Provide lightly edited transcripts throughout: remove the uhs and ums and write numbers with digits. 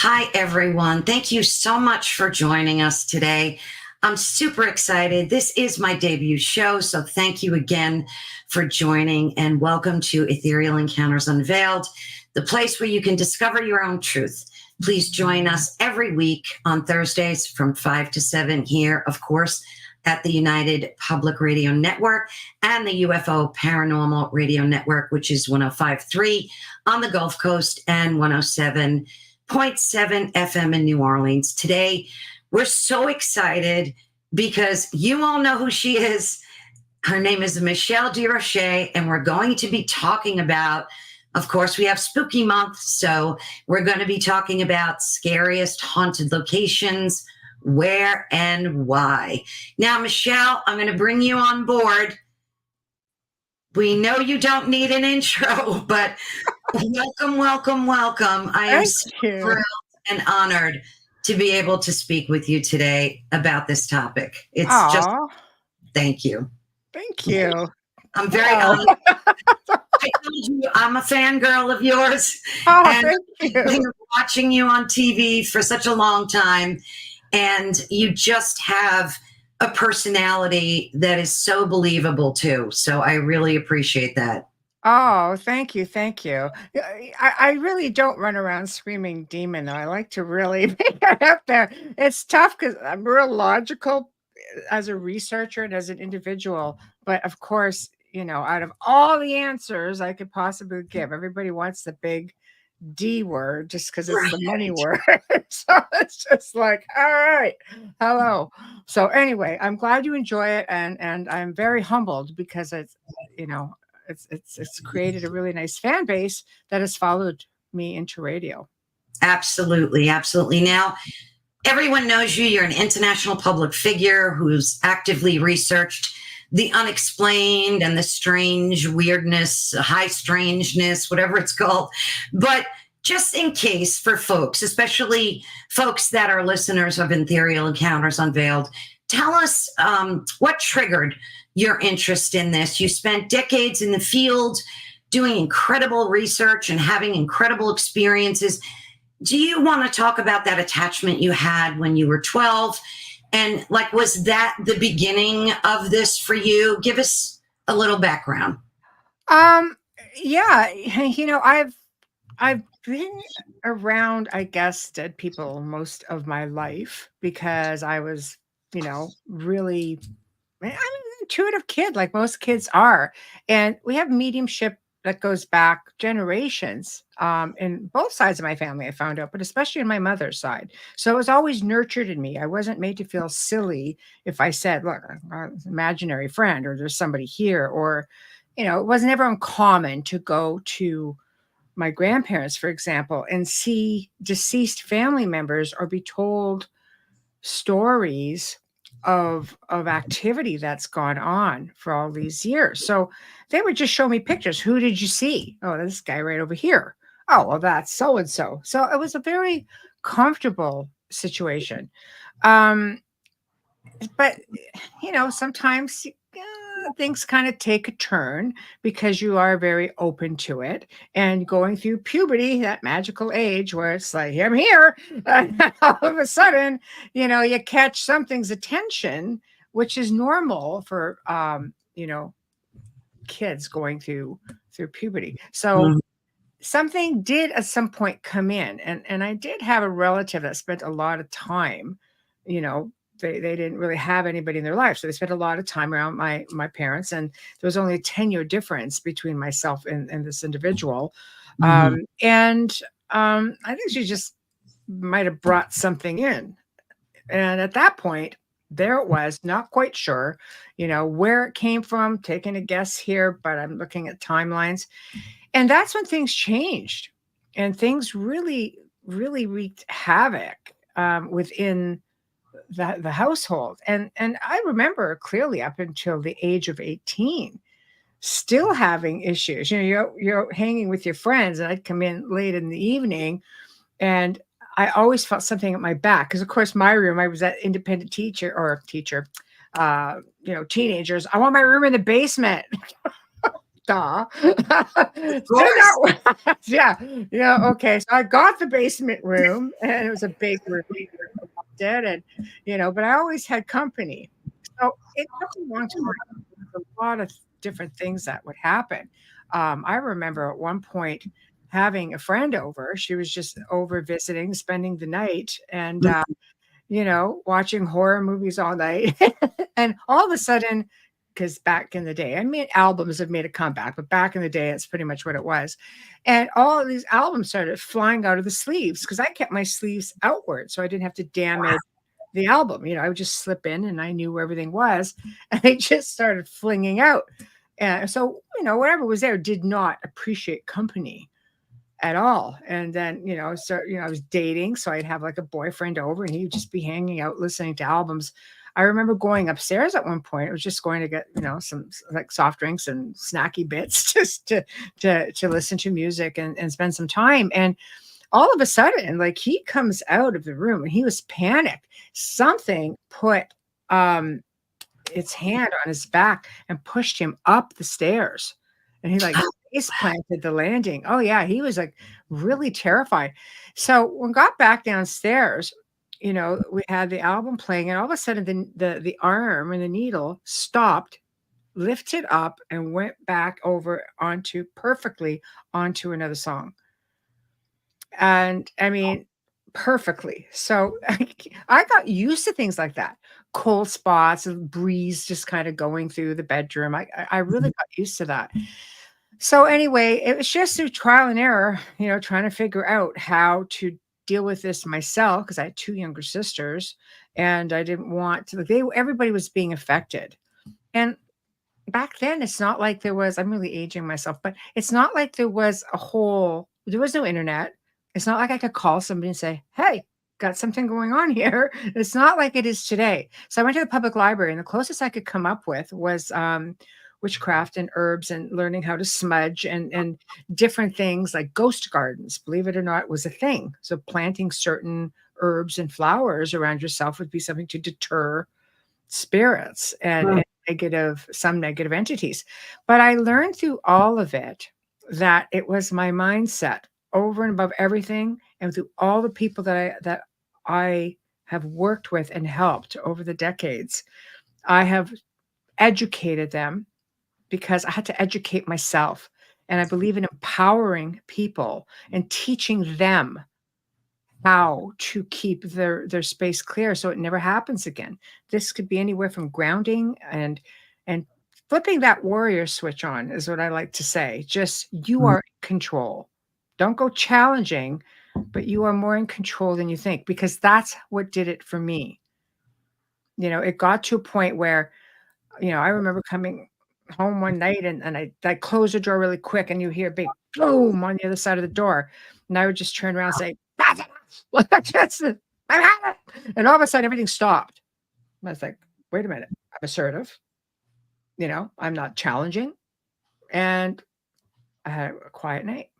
Hi, everyone. Thank you so much for joining us today. I'm super excited. This is my debut show, so thank you again for joining, and welcome to Ethereal Encounters Unveiled, the place where you can discover your own truth. Please join us every week on Thursdays from 5 to 7 here, of course, at the United Public Radio Network and the UFO Paranormal Radio Network, which is 105.3 on the Gulf Coast and 107.7 FM in New Orleans. Today, we're so excited because you all know who she is. Her name is Michelle Desrochers, and we're going to be talking about, of course, we have Spooky Month, so we're going to be talking about scariest haunted locations, where and why. Now, Michelle, I'm going to bring you on board. We know you don't need an intro, but welcome, welcome, welcome. I am so thrilled and honored to be able to speak with you today about this topic. It's just, thank you. Thank you. I'm very honored. I told you I'm a fangirl of yours. And thank you. I've been watching you on TV for such a long time, and you just have a personality that is so believable too. So I really appreciate that. Oh, thank you. Thank you. I really don't run around screaming demon, though. I like to really make it up there. It's tough because I'm real logical as a researcher and as an individual. But of course, you know, out of all the answers I could possibly give, everybody wants the big D word just because it's the money word. So it's just like, all right, hello. So anyway, I'm glad you enjoy it, and I'm very humbled because it's, you know, it's created a really nice fan base that has followed me into radio. Absolutely, absolutely. Now, everyone knows you. You're an international public figure who's actively researched the unexplained and the strange weirdness, high strangeness, whatever it's called. But just in case for folks, especially folks that are listeners of Ethereal Encounters Unveiled, tell us what triggered your interest in this. You spent decades in the field doing incredible research and having incredible experiences. Do you want to talk about that attachment you had when you were 12? And like, was that the beginning of this for you? Give us a little background. Yeah, you know, I've been around, I guess, dead people most of my life because I was, you know, really, I'm an intuitive kid, like most kids are. And we have mediumship that goes back generations in both sides of my family, I found out, but especially in my mother's side. So it was always nurtured in me. I wasn't made to feel silly if I said, look, an imaginary friend, or there's somebody here, or, you know, it was never uncommon to go to my grandparents, for example, and see deceased family members or be told stories of activity that's gone on for all these years. So they would just show me pictures. Who did you see? Oh, this guy right over here. Oh, well, that's so and so. So it was a very comfortable situation. But you know, sometimes things kind of take a turn because you are very open to it, and going through puberty, that magical age where it's like, I'm here, and all of a sudden, you know, you catch something's attention, which is normal for you know, kids going through puberty. So something did at some point come in, and I did have a relative that spent a lot of time, you know, they didn't really have anybody in their life. So they spent a lot of time around my parents. And there was only a 10-year difference between myself and this individual. I think she just might have brought something in. And at that point, there it was, not quite sure, you know, where it came from, taking a guess here, but I'm looking at timelines. And that's when things changed. And things really, really wreaked havoc within the household. And I remember clearly up until the age of 18, still having issues. You know, you're hanging with your friends, and I'd come in late in the evening, and I always felt something at my back. Because of course, my room, I was that independent teacher, you know, teenagers. I want my room in the basement. saw. Of course. Yeah, yeah, okay. So I got the basement room, and it was a big room. I loved it, and but I always had company. So it took a long time. There was a lot of different things that would happen. I remember at one point having a friend over. She was just over visiting, spending the night, and watching horror movies all night. And all of a sudden, because back in the day, I mean, albums have made a comeback, but back in the day, it's pretty much what it was. And all of these albums started flying out of the sleeves because I kept my sleeves outward so I didn't have to damage the album. I would just slip in and I knew where everything was. And they just started flinging out. And so, whatever was there did not appreciate company at all. And then, I was dating, so I'd have like a boyfriend over and he'd just be hanging out listening to albums. I remember going upstairs at one point. I was just going to get, some like soft drinks and snacky bits just to listen to music and spend some time. And all of a sudden, like he comes out of the room and he was panicked. Something put its hand on his back and pushed him up the stairs. And he like face planted the landing. Oh yeah, he was like really terrified. So when we got back downstairs, we had the album playing, and all of a sudden the arm and the needle stopped, lifted up, and went back over perfectly onto another song. And I mean, perfectly. So I got used to things like that. Cold spots, a breeze just kind of going through the bedroom. I really got used to that. So anyway, it was just through trial and error, trying to figure out how to deal with this myself because I had two younger sisters and I didn't want to, everybody was being affected. And back then, it's not like there was, I'm really aging myself, but it's not like there was there was no internet. It's not like I could call somebody and say, hey, got something going on here. It's not like it is today. So I went to the public library, and the closest I could come up with was witchcraft and herbs and learning how to smudge and different things like ghost gardens, believe it or not, was a thing. So planting certain herbs and flowers around yourself would be something to deter spirits and some negative entities. But I learned through all of it that it was my mindset over and above everything, and through all the people that I have worked with and helped over the decades. I have educated them because I had to educate myself. And I believe in empowering people and teaching them how to keep their space clear so it never happens again. This could be anywhere from grounding and flipping that warrior switch on is what I like to say. Just you are in control. Don't go challenging, but you are more in control than you think, because that's what did it for me. It got to a point where, I remember coming home one night and I closed the door really quick, and you hear a big boom on the other side of the door. And I would just turn around and say, that's it. I've had it. And all of a sudden everything stopped. I was like, wait a minute. I'm assertive. I'm not challenging. And I had a quiet night.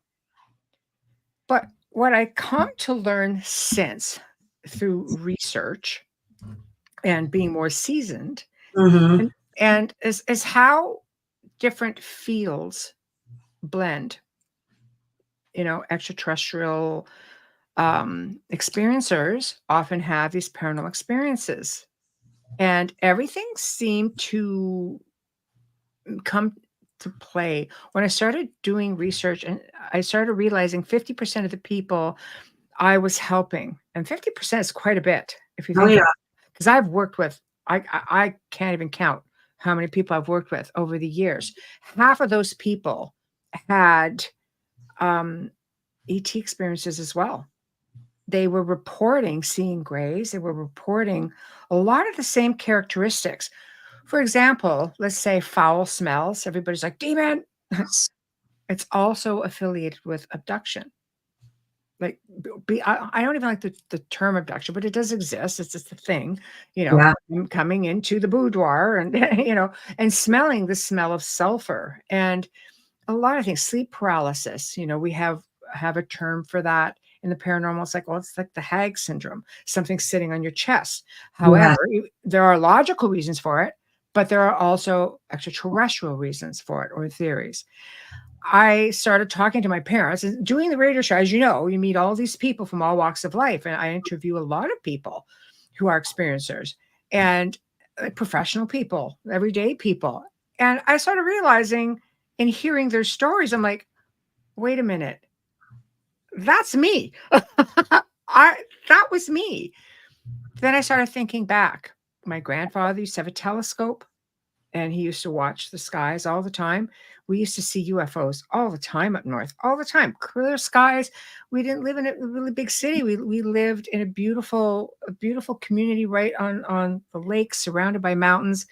But what I come to learn since through research and being more seasoned and is how different fields blend. Extraterrestrial experiencers often have these paranormal experiences, and everything seemed to come to play when I started doing research, and I started realizing 50% of the people I was helping, and 50% is quite a bit if you think, because I've worked with, I can't even count how many people I've worked with over the years. Half of those people had ET experiences as well. They were reporting seeing grays. They were reporting a lot of the same characteristics. For example, let's say foul smells. Everybody's like, demon. It's also affiliated with abduction. Like, I don't even like the term abduction, but it does exist. It's just a thing, coming into the boudoir and, and smelling the smell of sulfur and a lot of things, sleep paralysis. We have a term for that in the paranormal. It's like, it's like the hag syndrome, something sitting on your chest. However, there are logical reasons for it. but there are also extraterrestrial reasons for it or theories. I started talking to my parents and doing the radio show. As you know, you meet all these people from all walks of life, and I interview a lot of people who are experiencers and professional people, everyday people. And I started realizing and hearing their stories, I'm like, wait a minute, that's me. That was me. Then I started thinking back. My grandfather used to have a telescope and he used to watch the skies all the time. We used to see UFOs all the time up north, all the time, clear skies. We didn't live in a really big city. We lived in a beautiful community right on the lake, surrounded by mountains.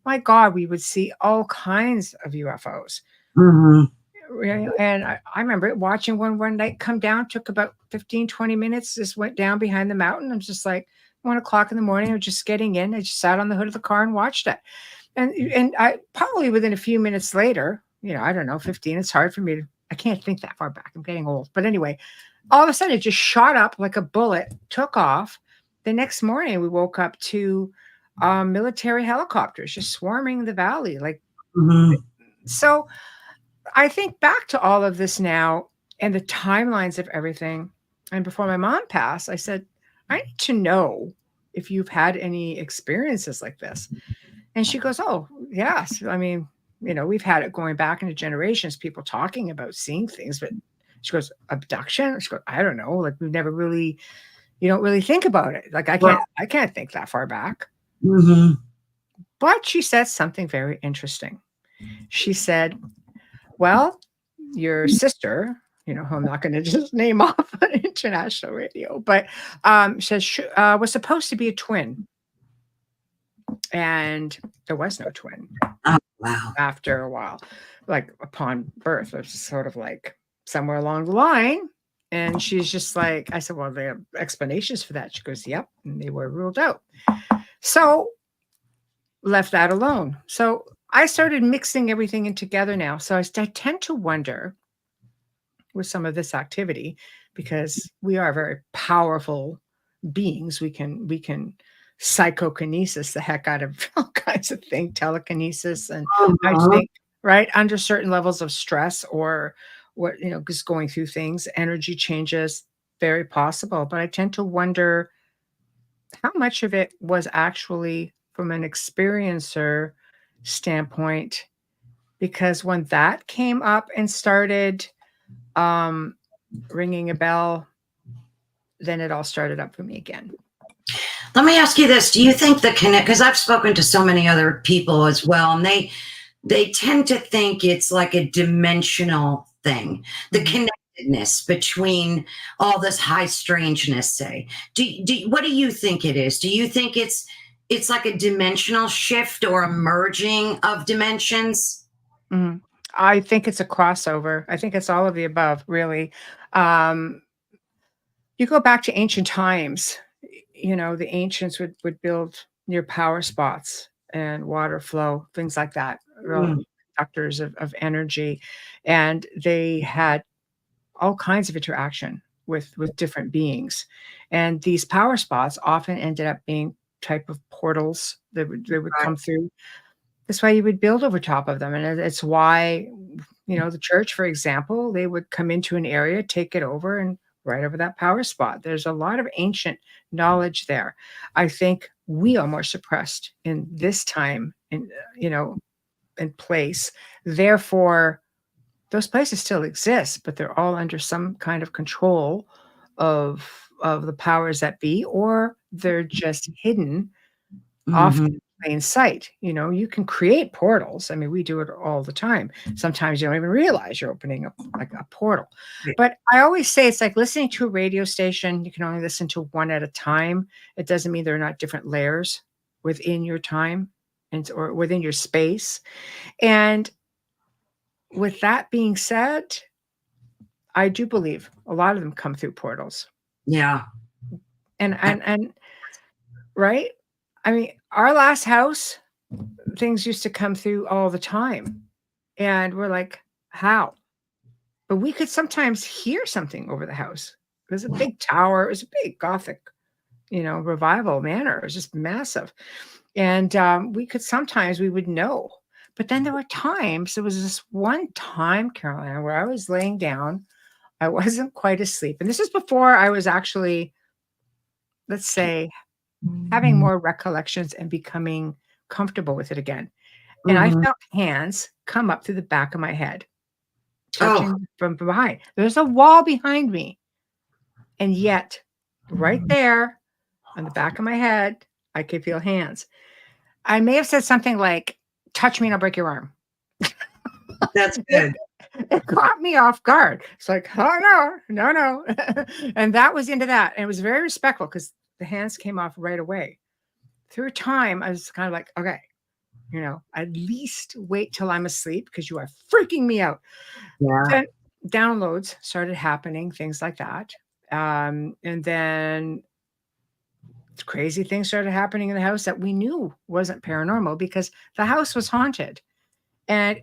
My God, we would see all kinds of UFOs. Mm-hmm. And I remember watching one night come down, took about 15, 20 minutes, just went down behind the mountain. I was just like 1 o'clock in the morning, I was just getting in. I just sat on the hood of the car and watched it. And I probably within a few minutes later, I don't know, 15, it's hard for me I can't think that far back. I'm getting old. But anyway, all of a sudden it just shot up like a bullet, took off. The next morning we woke up to military helicopters just swarming the valley. So I think back to all of this now and the timelines of everything. And before my mom passed, I said, I need to know if you've had any experiences like this. And she goes, oh, yes. I mean, we've had it going back into generations, people talking about seeing things, but she goes, abduction? She goes, I don't know. Like we've never really, you don't really think about it. Like I can't think that far back. Mm-hmm. But she said something very interesting. She said, well, your sister, who I'm not going to just name off on international radio, but says she was supposed to be a twin. And there was no twin. Oh, wow. After a while, like upon birth, it was sort of like somewhere along the line. And she's just like, I said, well, there are explanations for that. She goes, yep. And they were ruled out. So left that alone. So I started mixing everything in together now. So I tend to wonder with some of this activity, because we are very powerful beings. We can psychokinesis the heck out of all kinds of things, telekinesis. And I think, right, under certain levels of stress or what, just going through things, energy changes, very possible. But I tend to wonder how much of it was actually from an experiencer standpoint, because when that came up and started ringing a bell, then it all started up for me again. Let me ask you this. Do you think because I've spoken to so many other people as well, and they tend to think it's like a dimensional thing, the connectedness between all this high strangeness, say. What do you think it is? Do you think it's like a dimensional shift or a merging of dimensions? Mm-hmm. I think it's a crossover. I think it's all of the above, really. You go back to ancient times, the ancients would build near power spots and water flow, things like that, conductors of energy. And they had all kinds of interaction with different beings. And these power spots often ended up being type of portals that would come through. That's why you would build over top of them. And it's why, the church, for example, they would come into an area, take it over, and right over that power spot. There's a lot of ancient knowledge there. I think we are more suppressed in this time, in place. Therefore, those places still exist, but they're all under some kind of control of the powers that be, or they're just hidden off in plain sight. You can create portals. I mean, we do it all the time. Sometimes you don't even realize you're opening up like a portal. But I always say it's like listening to a radio station. You can only listen to one at a time. It doesn't mean there are not different layers within your time or within your space. And with that being said, I do believe a lot of them come through portals. Yeah. And right? I mean, our last house, things used to come through all the time. And we're like, how? But we could sometimes hear something over the house. It was a big tower. It was a big Gothic revival manner. It was just massive. And we would know. But then there was this one time, Carolann, where I was laying down. I wasn't quite asleep. And this is before I was actually, let's say, having more recollections and becoming comfortable with it again. And I Mhm. felt hands come up through the back of my head, Oh, touching from behind. There's a wall behind me. And yet, right there on the back of my head, I could feel hands. I may have said something like, touch me and I'll break your arm. that's It, good. it caught me off guard. It's like, oh no, no, no. And that was into that. And it was very respectful because the hands came off right away. Through time, I was kind of like, okay, at least wait till I'm asleep because you are freaking me out. Yeah. Then downloads started happening, things like that. And then crazy things started happening in the house that we knew wasn't paranormal because the house was haunted. And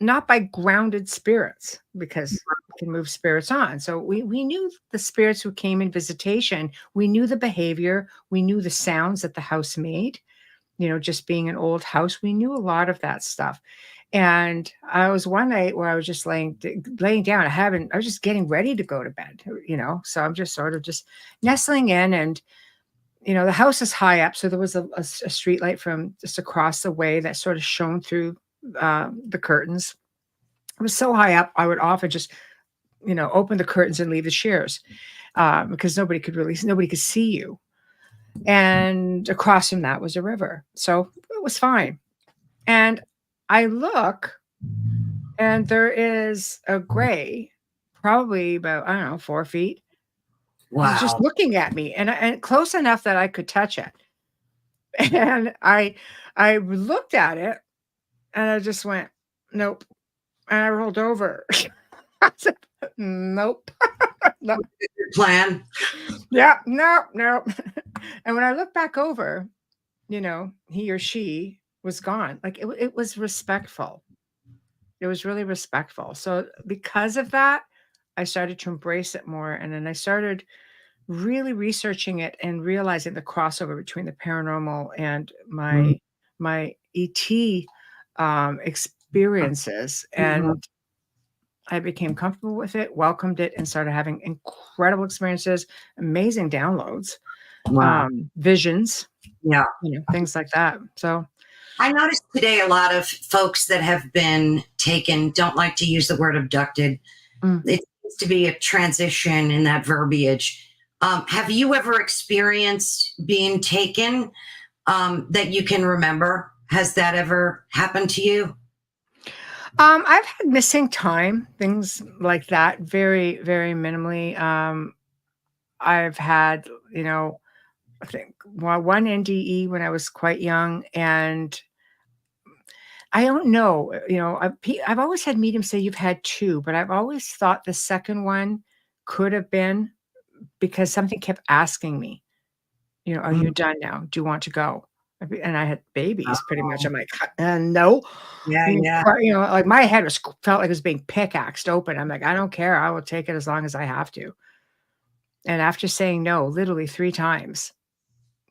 not by grounded spirits because we can move spirits on. So we knew the spirits who came in visitation. We knew the behavior. We knew the sounds that the house made. Just being an old house, we knew a lot of that stuff. And I was one night where I was just laying down. I was just getting ready to go to bed. So I'm just sort of just nestling in, and the house is high up, so there was a street light from just across the way that sort of shone through the curtains. It was so high up, I would often just, open the curtains and leave the shears because nobody could see you. And across from that was a river. So it was fine. And I look, and there is a gray, probably about, I don't know, 4 feet. He's just Wow. looking at me and close enough that I could touch it. And I looked at it and I just went, nope. And I rolled over. I said, nope. No. Good plan. Yeah, no, no. And when I look back over, he or she was gone. Like it was respectful. It was really respectful. So because of that, I started to embrace it more. And then I started really researching it and realizing the crossover between the paranormal and Mhm. my ET experiences. Mhm. And I became comfortable with it, welcomed it, and started having incredible experiences, amazing downloads, Wow. visions, Yeah. things like that. So, I noticed today a lot of folks that have been taken don't like to use the word abducted. mm. It seems to be a transition in that verbiage. Have you ever experienced being taken that you can remember? Has that ever happened to you? I've had missing time, things like that, very, very minimally. I've had, I think one NDE when I was quite young, and I don't know, I've always had mediums say you've had two, but I've always thought the second one could have been because something kept asking me, "Are you Mhm. done now? Do you want to go?" And I had babies pretty much. Oh, I'm like, no." yeah, yeah. Like my head felt like it was being pickaxed open. I'm like, "I don't care. I will take it as long as I have to." And after saying no literally 3 times,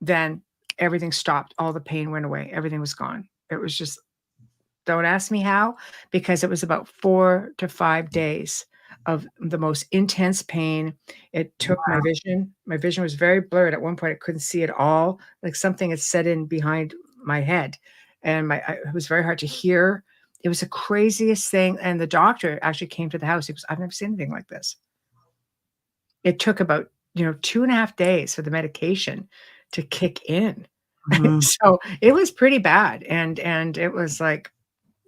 then everything stopped. All the pain went away. Everything was gone. It was just, don't ask me how, because it was about 4 to 5 days of the most intense pain. It took my vision. My vision was very blurred. At one point, I couldn't see at all, like something had set in behind my head, and it was very hard to hear. It was the craziest thing, and the doctor actually came to the house. He goes, "I've never seen anything like this." It took about, 2.5 days for the medication to kick in. Mhm. So, it was pretty bad, and it was like,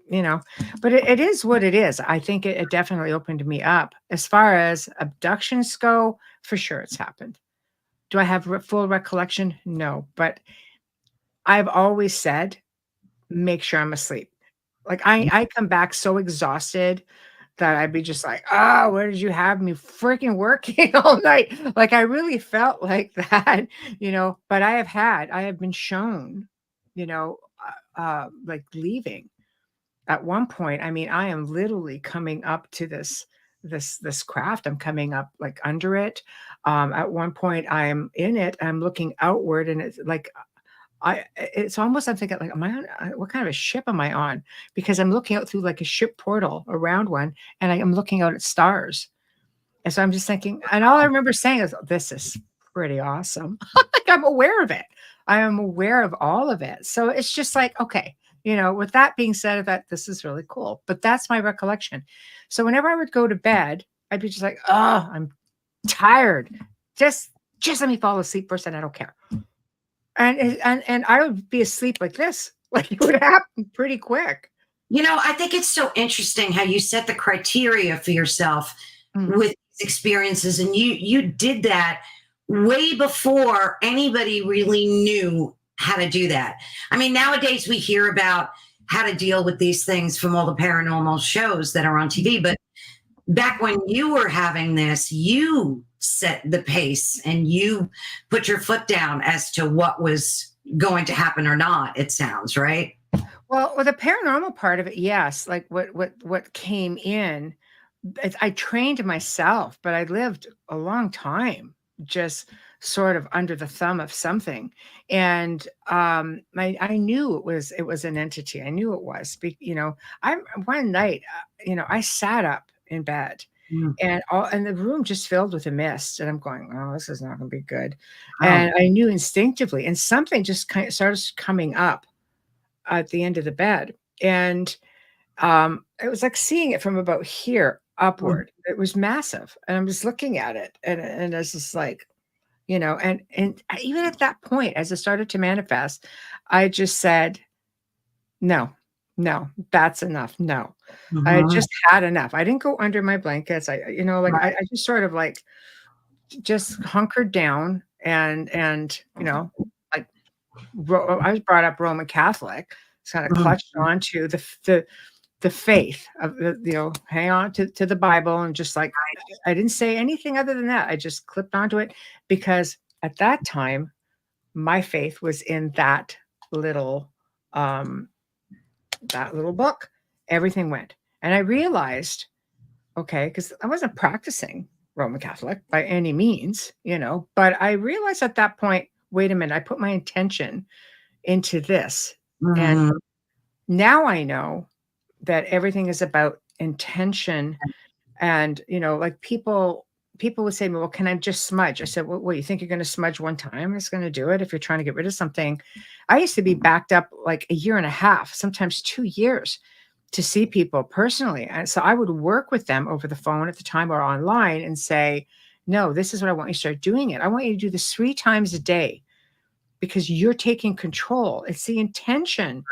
you know, but it is what it is. I think it definitely opened me up. As far as abductions go, for sure it's happened. Do I have full recollection? No, but I've always said, make sure I'm asleep. Like I come back so exhausted that I'd be just like, oh, where did you have me freaking working all night? Like I really felt like that, but I have been shown, like leaving. At one point, I mean, I am literally coming up to this. this craft. I'm coming up like under it. At one point, I'm in it. I'm looking outward, and it's like it's almost I'm thinking like, am I on? What kind of a ship am I on? Because I'm looking out through like a ship portal around one, and I am looking out at stars. And so I'm just thinking, and all I remember saying is, "This is pretty awesome." Like I'm aware of it. I am aware of all of it. So it's just like, okay, with that being said, that this is really cool. But that's my recollection. So whenever I would go to bed, I'd be just like, oh, I'm tired. Just let me fall asleep first, and I don't care. And I would be asleep like this. Like it would happen pretty quick. I think it's so interesting how you set the criteria for yourself Mm. with these experiences, and you did that way before anybody really knew how to do that. I mean, nowadays we hear about how to deal with these things from all the paranormal shows that are on TV, but back when you were having this, you set the pace and you put your foot down as to what was going to happen or not, it sounds, right? Well, with the paranormal part of it, yes. Like what came in, I trained myself, but I lived a long time just sort of under the thumb of something, and I knew it was an entity. I knew it was. I one night, I sat up in bed. Mm. And the room just filled with a mist, and I'm going, oh, this is not going to be good. Oh. And I knew instinctively, and something just kind of started coming up at the end of the bed. And it was like seeing it from about here upward. It was massive. And I'm just looking at it. And it's just like, and even at that point, as it started to manifest, I just said, no, no, that's enough. No, I Mhm. just had enough. I didn't go under my blankets. I just sort of like just hunkered down and like I was brought up Roman Catholic, kind of Mhm. clutched onto the faith of hang on to the Bible, and just like I didn't say anything other than that. I just clipped onto it because at that time my faith was in little um that little book. Everything went. And I realized, okay, because I wasn't practicing Roman Catholic by any means, but I realized at that point, wait a minute, I put my intention into this. And Mhm. now I know that everything is about intention. And, like people would say to me, well, can I just smudge? I said, well, you think you're going to smudge one time? It's going to do it if you're trying to get rid of something. I used to be backed up like a year and a half, sometimes 2 years to see people personally. And so I would work with them over the phone at the time or online and say, no, this is what I want you to start doing it. I want you to do this 3 times a day because you're taking control. It's the intention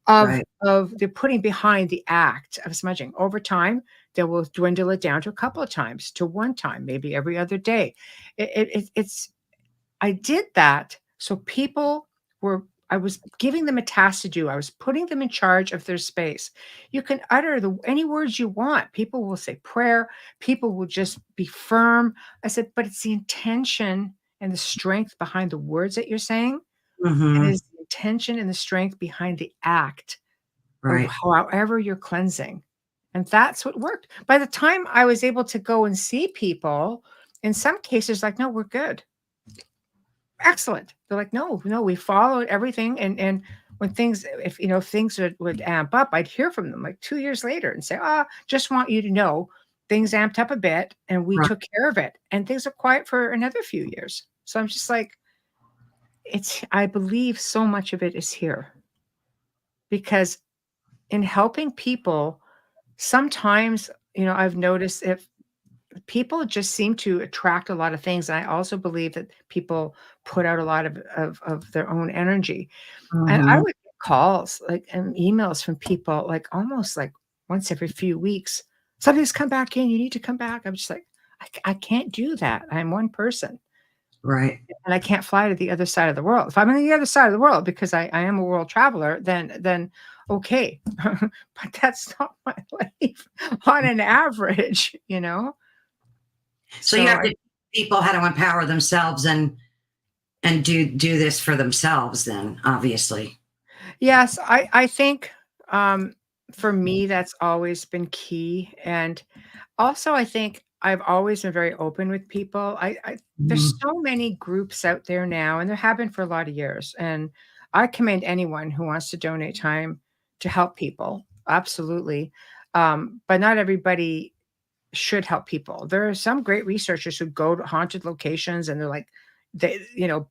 of Right. of the putting behind the act of smudging. Over time, they will dwindle it down to a couple of times, to one time, maybe every other day. It's I did that so people were I was giving them a task to do. I was putting them in charge of their space. You can utter any words you want. People will say prayer. People will just be firm. I said, but it's the intention and the strength behind the words that you're saying. It Mhm. is the intention and the strength behind the act of Right. however you're cleansing. And that's what worked. By the time I was able to go and see people, in some cases, like, no, we're good. Excellent. They're like, no, no, we followed everything. And when things, if things would amp up, I'd hear from them like 2 years later and say, just want you to know things amped up a bit and we Right. took care of it. And things are quiet for another few years. So I'm just like, I believe so much of it is here because in helping people, sometimes, I've noticed if people just seem to attract a lot of things. And I also believe that people put out a lot of their own energy. And I Mhm. would get calls like and emails from people like almost like once every few weeks. Something's come back in. You need to come back. I'm just like, I can't do that. I'm one person Right. and I can't fly to the other side of the world. If I'm on the other side of the world because I am a world traveler, then okay. But that's not my life on an average. So you So have to teach people how to empower themselves and do this for themselves then, obviously. yes, I think for me that's always been key. And Also, I think I've always been very open with people. There's Mhm. so many groups out there now, and there have been for a lot of years. And I commend anyone who wants to donate time to help people. Absolutely. But not everybody should help people. There are some great researchers who go to haunted locations and they're like,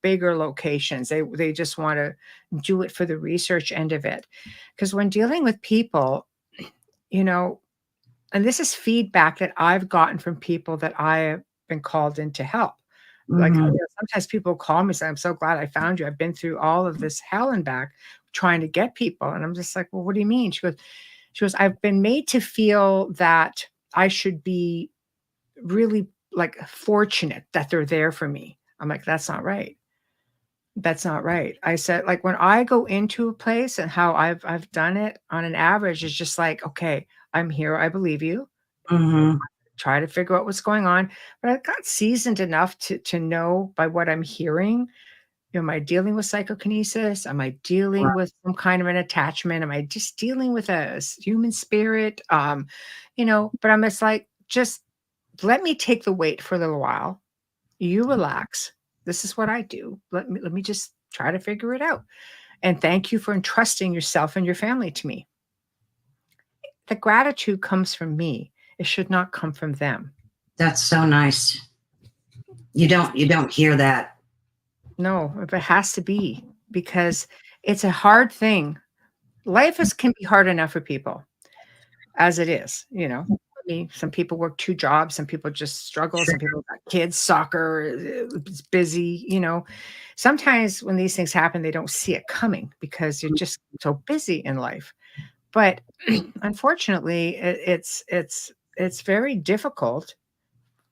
bigger locations. They just want to do it for the research end of it. Because when dealing with people, you know, and this is feedback that I've gotten from people that I have been called in to help. Like, Mhm. sometimes people call me, say, "I'm so glad I found you. I've been through all of this hell and back trying to get people." And I'm just like, "Well, what do you mean?" She goes, "I've been made to feel that I should be really, like, fortunate that they're there for me." I'm like, "That's not right. That's not right." I said, like, when I go into a place and how I've done it on an average, it's just like, "Okay, I'm here. I believe you. Mhm. Try to figure out what's going on." But I got seasoned enough to know by what I'm hearing, am I dealing with psychokinesis? Am I dealing Right. with some kind of an attachment? Am I just dealing with a human spirit? But I'm just like, just let me take the weight for a little while. You relax. This is what I do. Let me just try to figure it out. And thank you for entrusting yourself and your family to me. The gratitude comes from me. It should not come from them. That's so nice. You don't hear that. No, if it has to be, because it's a hard thing. Can be hard enough for people as it is, you know. I mean, some people work 2 jobs, some people just struggle, Sure. some people got kids, soccer, it's busy, you know. Sometimes when these things happen, they don't see it coming because you're just so busy in life. But unfortunately, it's very difficult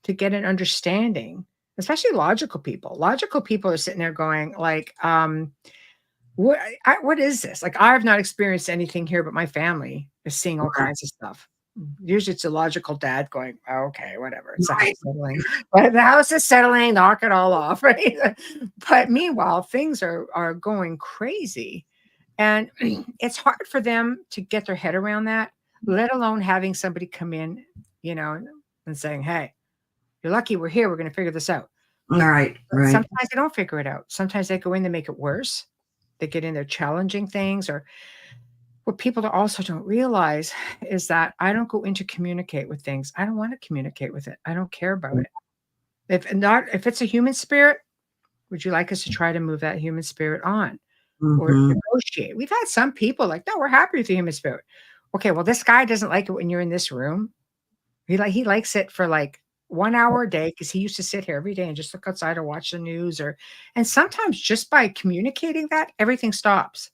to get an understanding, especially logical people. Logical people are sitting there going like, what is this? Like, I've not experienced anything here, but my family is seeing all Right. kinds of stuff. Usually it's a logical dad going, "Oh, okay, whatever. It's the house Right. settling. But the house is settling, knock it all off," right? But meanwhile, things are going crazy. And it's hard for them to get their head around that, let alone having somebody come in, you know, and saying, "Hey, you're lucky we're here. We're going to figure this out." Right. But Right. sometimes they don't figure it out. Sometimes they go in, they make it worse. They get in there challenging things. Or what people also don't realize is that I don't go in to communicate with things. I don't want to communicate with it. I don't care about it. If it's a human spirit, would you like us to try to move that human spirit on or Mhm. negotiate? We've had some people like, "No, we're happy with the human spirit." Okay, well, this guy doesn't like it when you're in this room. He likes it for like 1 hour a day because he used to sit here every day and just look outside or watch the news. And sometimes just by communicating that, everything stops.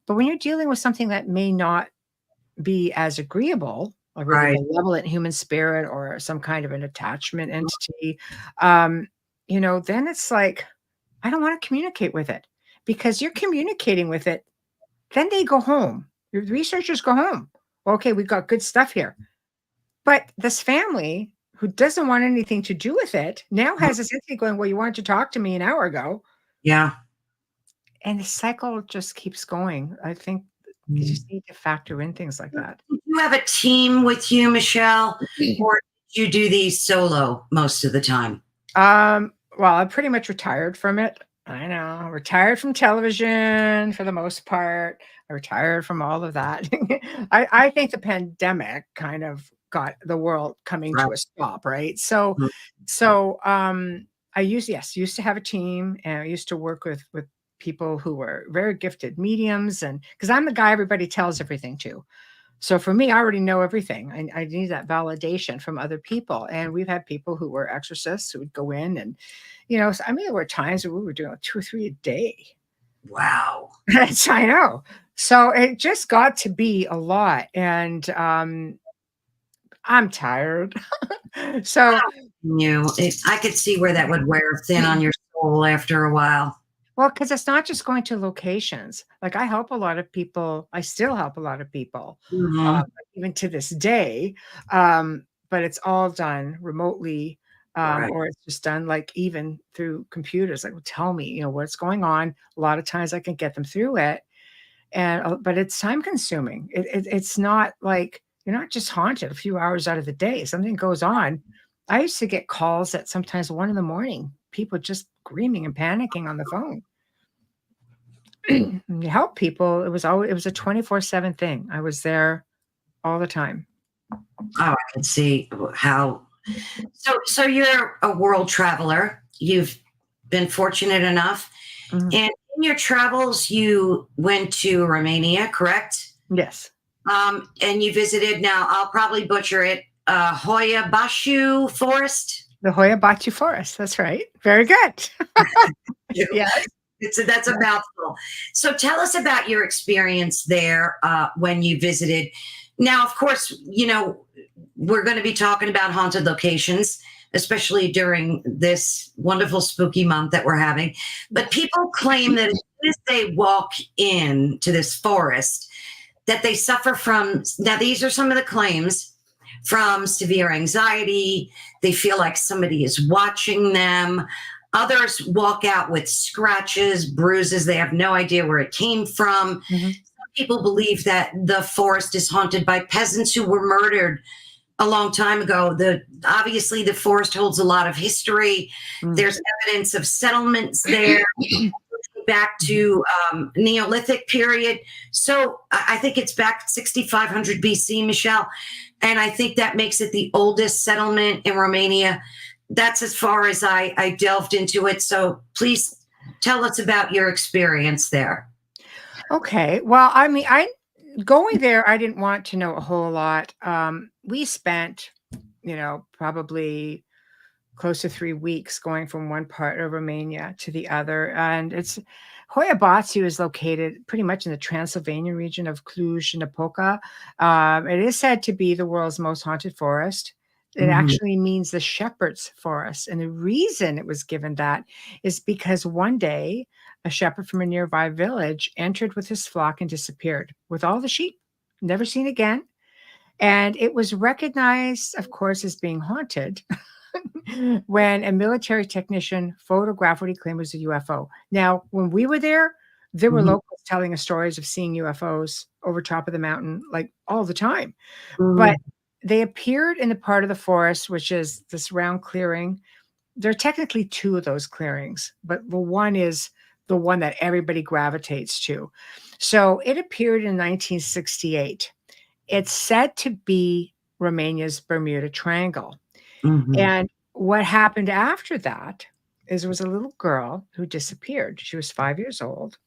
But when you're dealing with something that may not be as agreeable, a really Right. malevolent human spirit or some kind of an attachment entity, then it's like, I don't want to communicate with it because you're communicating with it. Then they go home. Your researchers go home. Okay, we've got good stuff here. But this family who doesn't want anything to do with it now has this entity going, "Well, you wanted to talk to me an hour ago." Yeah. And the cycle just keeps going. I think you Mm. just need to factor in things like that. Did you have a team with you, Michelle, or did you do these solo most of the time? Well, I pretty much retired from it. I know, retired from television for the most part. I retired from all of that. I think the pandemic kind of got the world coming Right. to a stop, right? So used to have a team, and I used to work with people who were very gifted mediums, and because I'm the guy everybody tells everything to. So for me, I already know everything. I need that validation from other people. And we've had people who were exorcists who would go in and, there were times where we were doing like 2 or 3 a day. Wow. That's I know. So it just got to be a lot. And I'm tired. So I could see where that would wear thin on your soul after a while. well, because it's not just going to locations. Like, I help a lot of people. I still help a lot of people, Mhm. even to this day. But it's all done remotely, Right. or it's just done like even through computers. Like, tell me, what's going on. A lot of times I can get them through it, but it's time consuming. It's not like you're not just haunted a few hours out of the day. Something goes on. I used to get calls at sometimes 1 a.m, people just screaming and panicking on the phone. And to help people, it was a 24/7 thing. I was there all the time. Oh, I can see how. So you're a world traveler. You've been fortunate enough, Mhm. and in your travels, you went to Romania, correct? Yes. And you visited. Now, I'll probably butcher it. Hoya Bashu Forest. The Hoya Baciu Forest. That's right. Very good. Yes. That's a mouthful. So tell us about your experience there when you visited. Now, of course, we're going to be talking about haunted locations, especially during this wonderful spooky month that we're having. But people claim that as soon as they walk into this forest, that they suffer from, now these are some of the claims, from severe anxiety. They feel like somebody is watching them. Others walk out with scratches, bruises. They have no idea where it came from. Mhm. Some people believe that the forest is haunted by peasants who were murdered a long time ago. Obviously, the forest holds a lot of history. Mm. There's evidence of settlements there back to Neolithic period. So I think it's back 6,500 BC, Michelle. And I think that makes it the oldest settlement in Romania. That's as far as I delved into it. So please tell us about your experience there. Okay. Well, I mean, going there, I didn't want to know a whole lot. We spent, probably close to 3 weeks going from one part of Romania to the other. And Hoia Baciu is located pretty much in the Transylvanian region of Cluj-Napoca. It is said to be the world's most haunted forest. It actually means the shepherd's forest. And the reason it was given that is because one day a shepherd from a nearby village entered with his flock and disappeared with all the sheep, never seen again. And it was recognized, of course, as being haunted when a military technician photographed what he claimed was a UFO. Now, when we were there were locals telling us stories of seeing UFOs over top of the mountain, like all the time. But they appeared in the part of the forest, which is this round clearing. There are technically two of those clearings, but the one is the one that everybody gravitates to. So it appeared in 1968. It's said to be Romania's Bermuda Triangle. And what happened after that is there was a little girl who disappeared. She was 5 years old.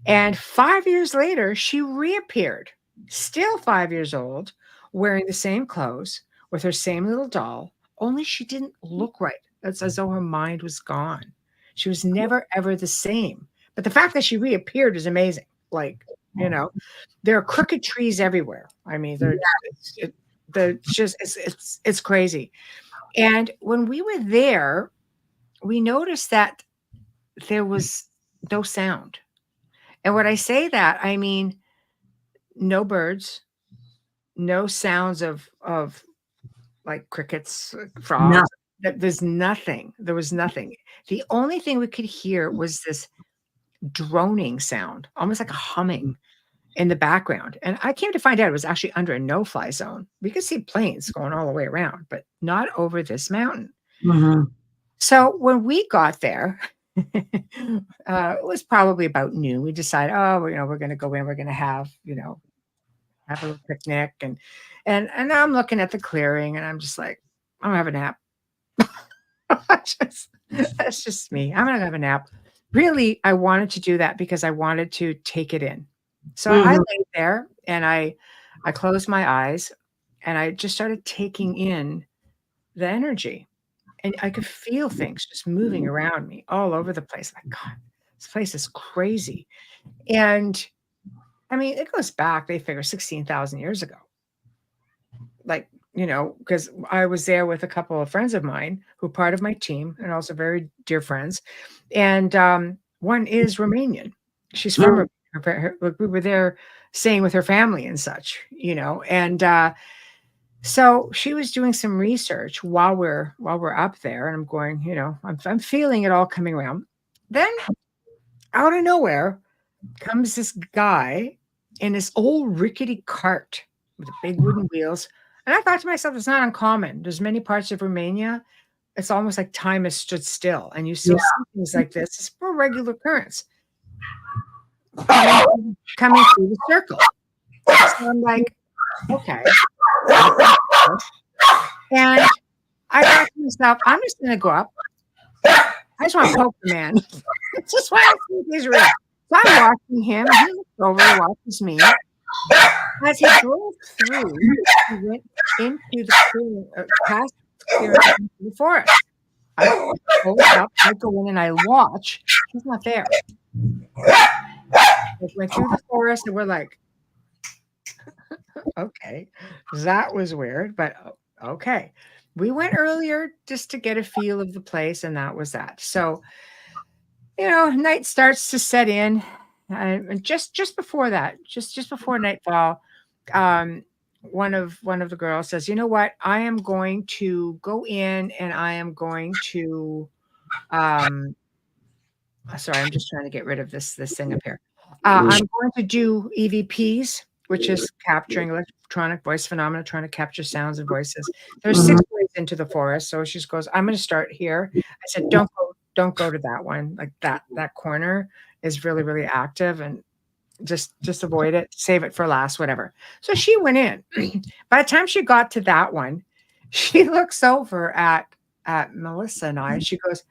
And 5 years later, she reappeared, still 5 years old, wearing the same clothes with her same little doll, only she didn't look right. It's as though her mind was gone. She was never, ever the same. But the fact that she reappeared is amazing. Like, there are crooked trees everywhere. I mean, it's crazy. And when we were there, we noticed that there was no sound. And when I say that, I mean no birds, no sounds of like crickets, No. frogs. There's nothing. There was nothing. The only thing we could hear was this droning sound, almost like a humming in the background. And I came to find out it was actually under a no-fly zone. We could see planes going all the way around, but not over this mountain. So when we got there, it was probably about noon. We decided, we're going to go in. We're going to have a little picnic, and I'm looking at the clearing, and I'm just like, I'm gonna have a nap. That's just me. I'm gonna have a nap. Really, I wanted to do that because I wanted to take it in. So I lay there and I closed my eyes and I just started taking in the energy. And I could feel things just moving around me all over the place. Like, God, this place is crazy. And I mean, it goes back, they figure 16,000 years ago. Like, because I was there with a couple of friends of mine who are part of my team and also very dear friends. And one is Romanian. She's from we were there staying with her family and such, and so she was doing some research while we're up there, and I'm going, I'm feeling it all coming around. Then out of nowhere comes this guy in this old rickety cart with the big wooden wheels. And I thought to myself, it's not uncommon. There's many parts of Romania. It's almost like time has stood still, and you still see things like this. It's a regular occurrence coming through the circle. So I'm like, okay. And I thought to myself, I'm just going to go up. I just want to poke the man. Just want to see if he's real. So I'm watching him. He looks over, watches me. As he drove through, he went into the past into the forest. I pull up, I go in and I watch. He's not there. I went through the forest and we're like, okay, that was weird, but okay. We went earlier just to get a feel of the place, and that was that. So, night starts to set in. And just before that, just before nightfall, one of the girls says, "You know what? I am going to go in and I am going to sorry, I'm just trying to get rid of this thing up here. I'm going to do EVPs, which is capturing electronic voice phenomena, trying to capture sounds and voices. There's 6 ways into the forest. So she just goes, I'm going to start here. I said, don't go to that one. Like that corner is really, really active, and just avoid it. Save it for last, whatever. So she went in. By the time she got to that one, she looks over at Melissa and I, and she goes,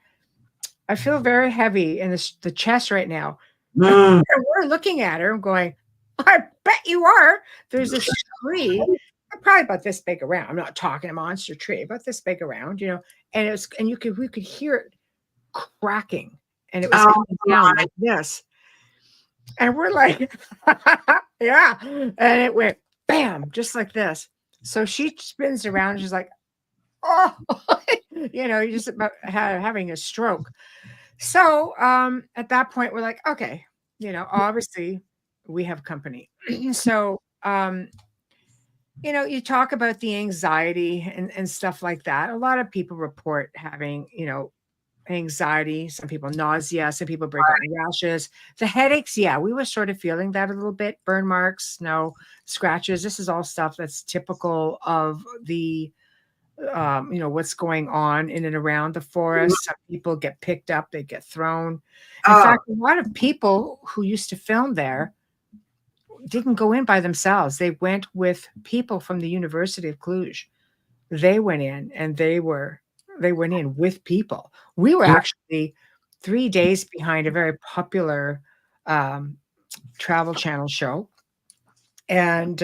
I feel very heavy in the chest right now. And we're looking at her and going, I bet you are. There's this tree, probably about this big around. I'm not talking a monster tree, about this big around, and we could hear it cracking, and it was coming down like this. And we're like, yeah. And it went bam, just like this. So she spins around. And she's like, oh, you're just about having a stroke. So at that point, we're like, okay, obviously we have company. So, you talk about the anxiety and stuff like that. A lot of people report having, anxiety, some people nausea, some people break out in rashes. The headaches, yeah, we were sort of feeling that a little bit. Burn marks, scratches. This is all stuff that's typical of the what's going on in and around the forest. Some people get picked up, they get thrown. In fact, a lot of people who used to film there didn't go in by themselves. They went with people from the University of Cluj. They went in, and they went in with people. We were actually 3 days behind a very popular Travel Channel show, and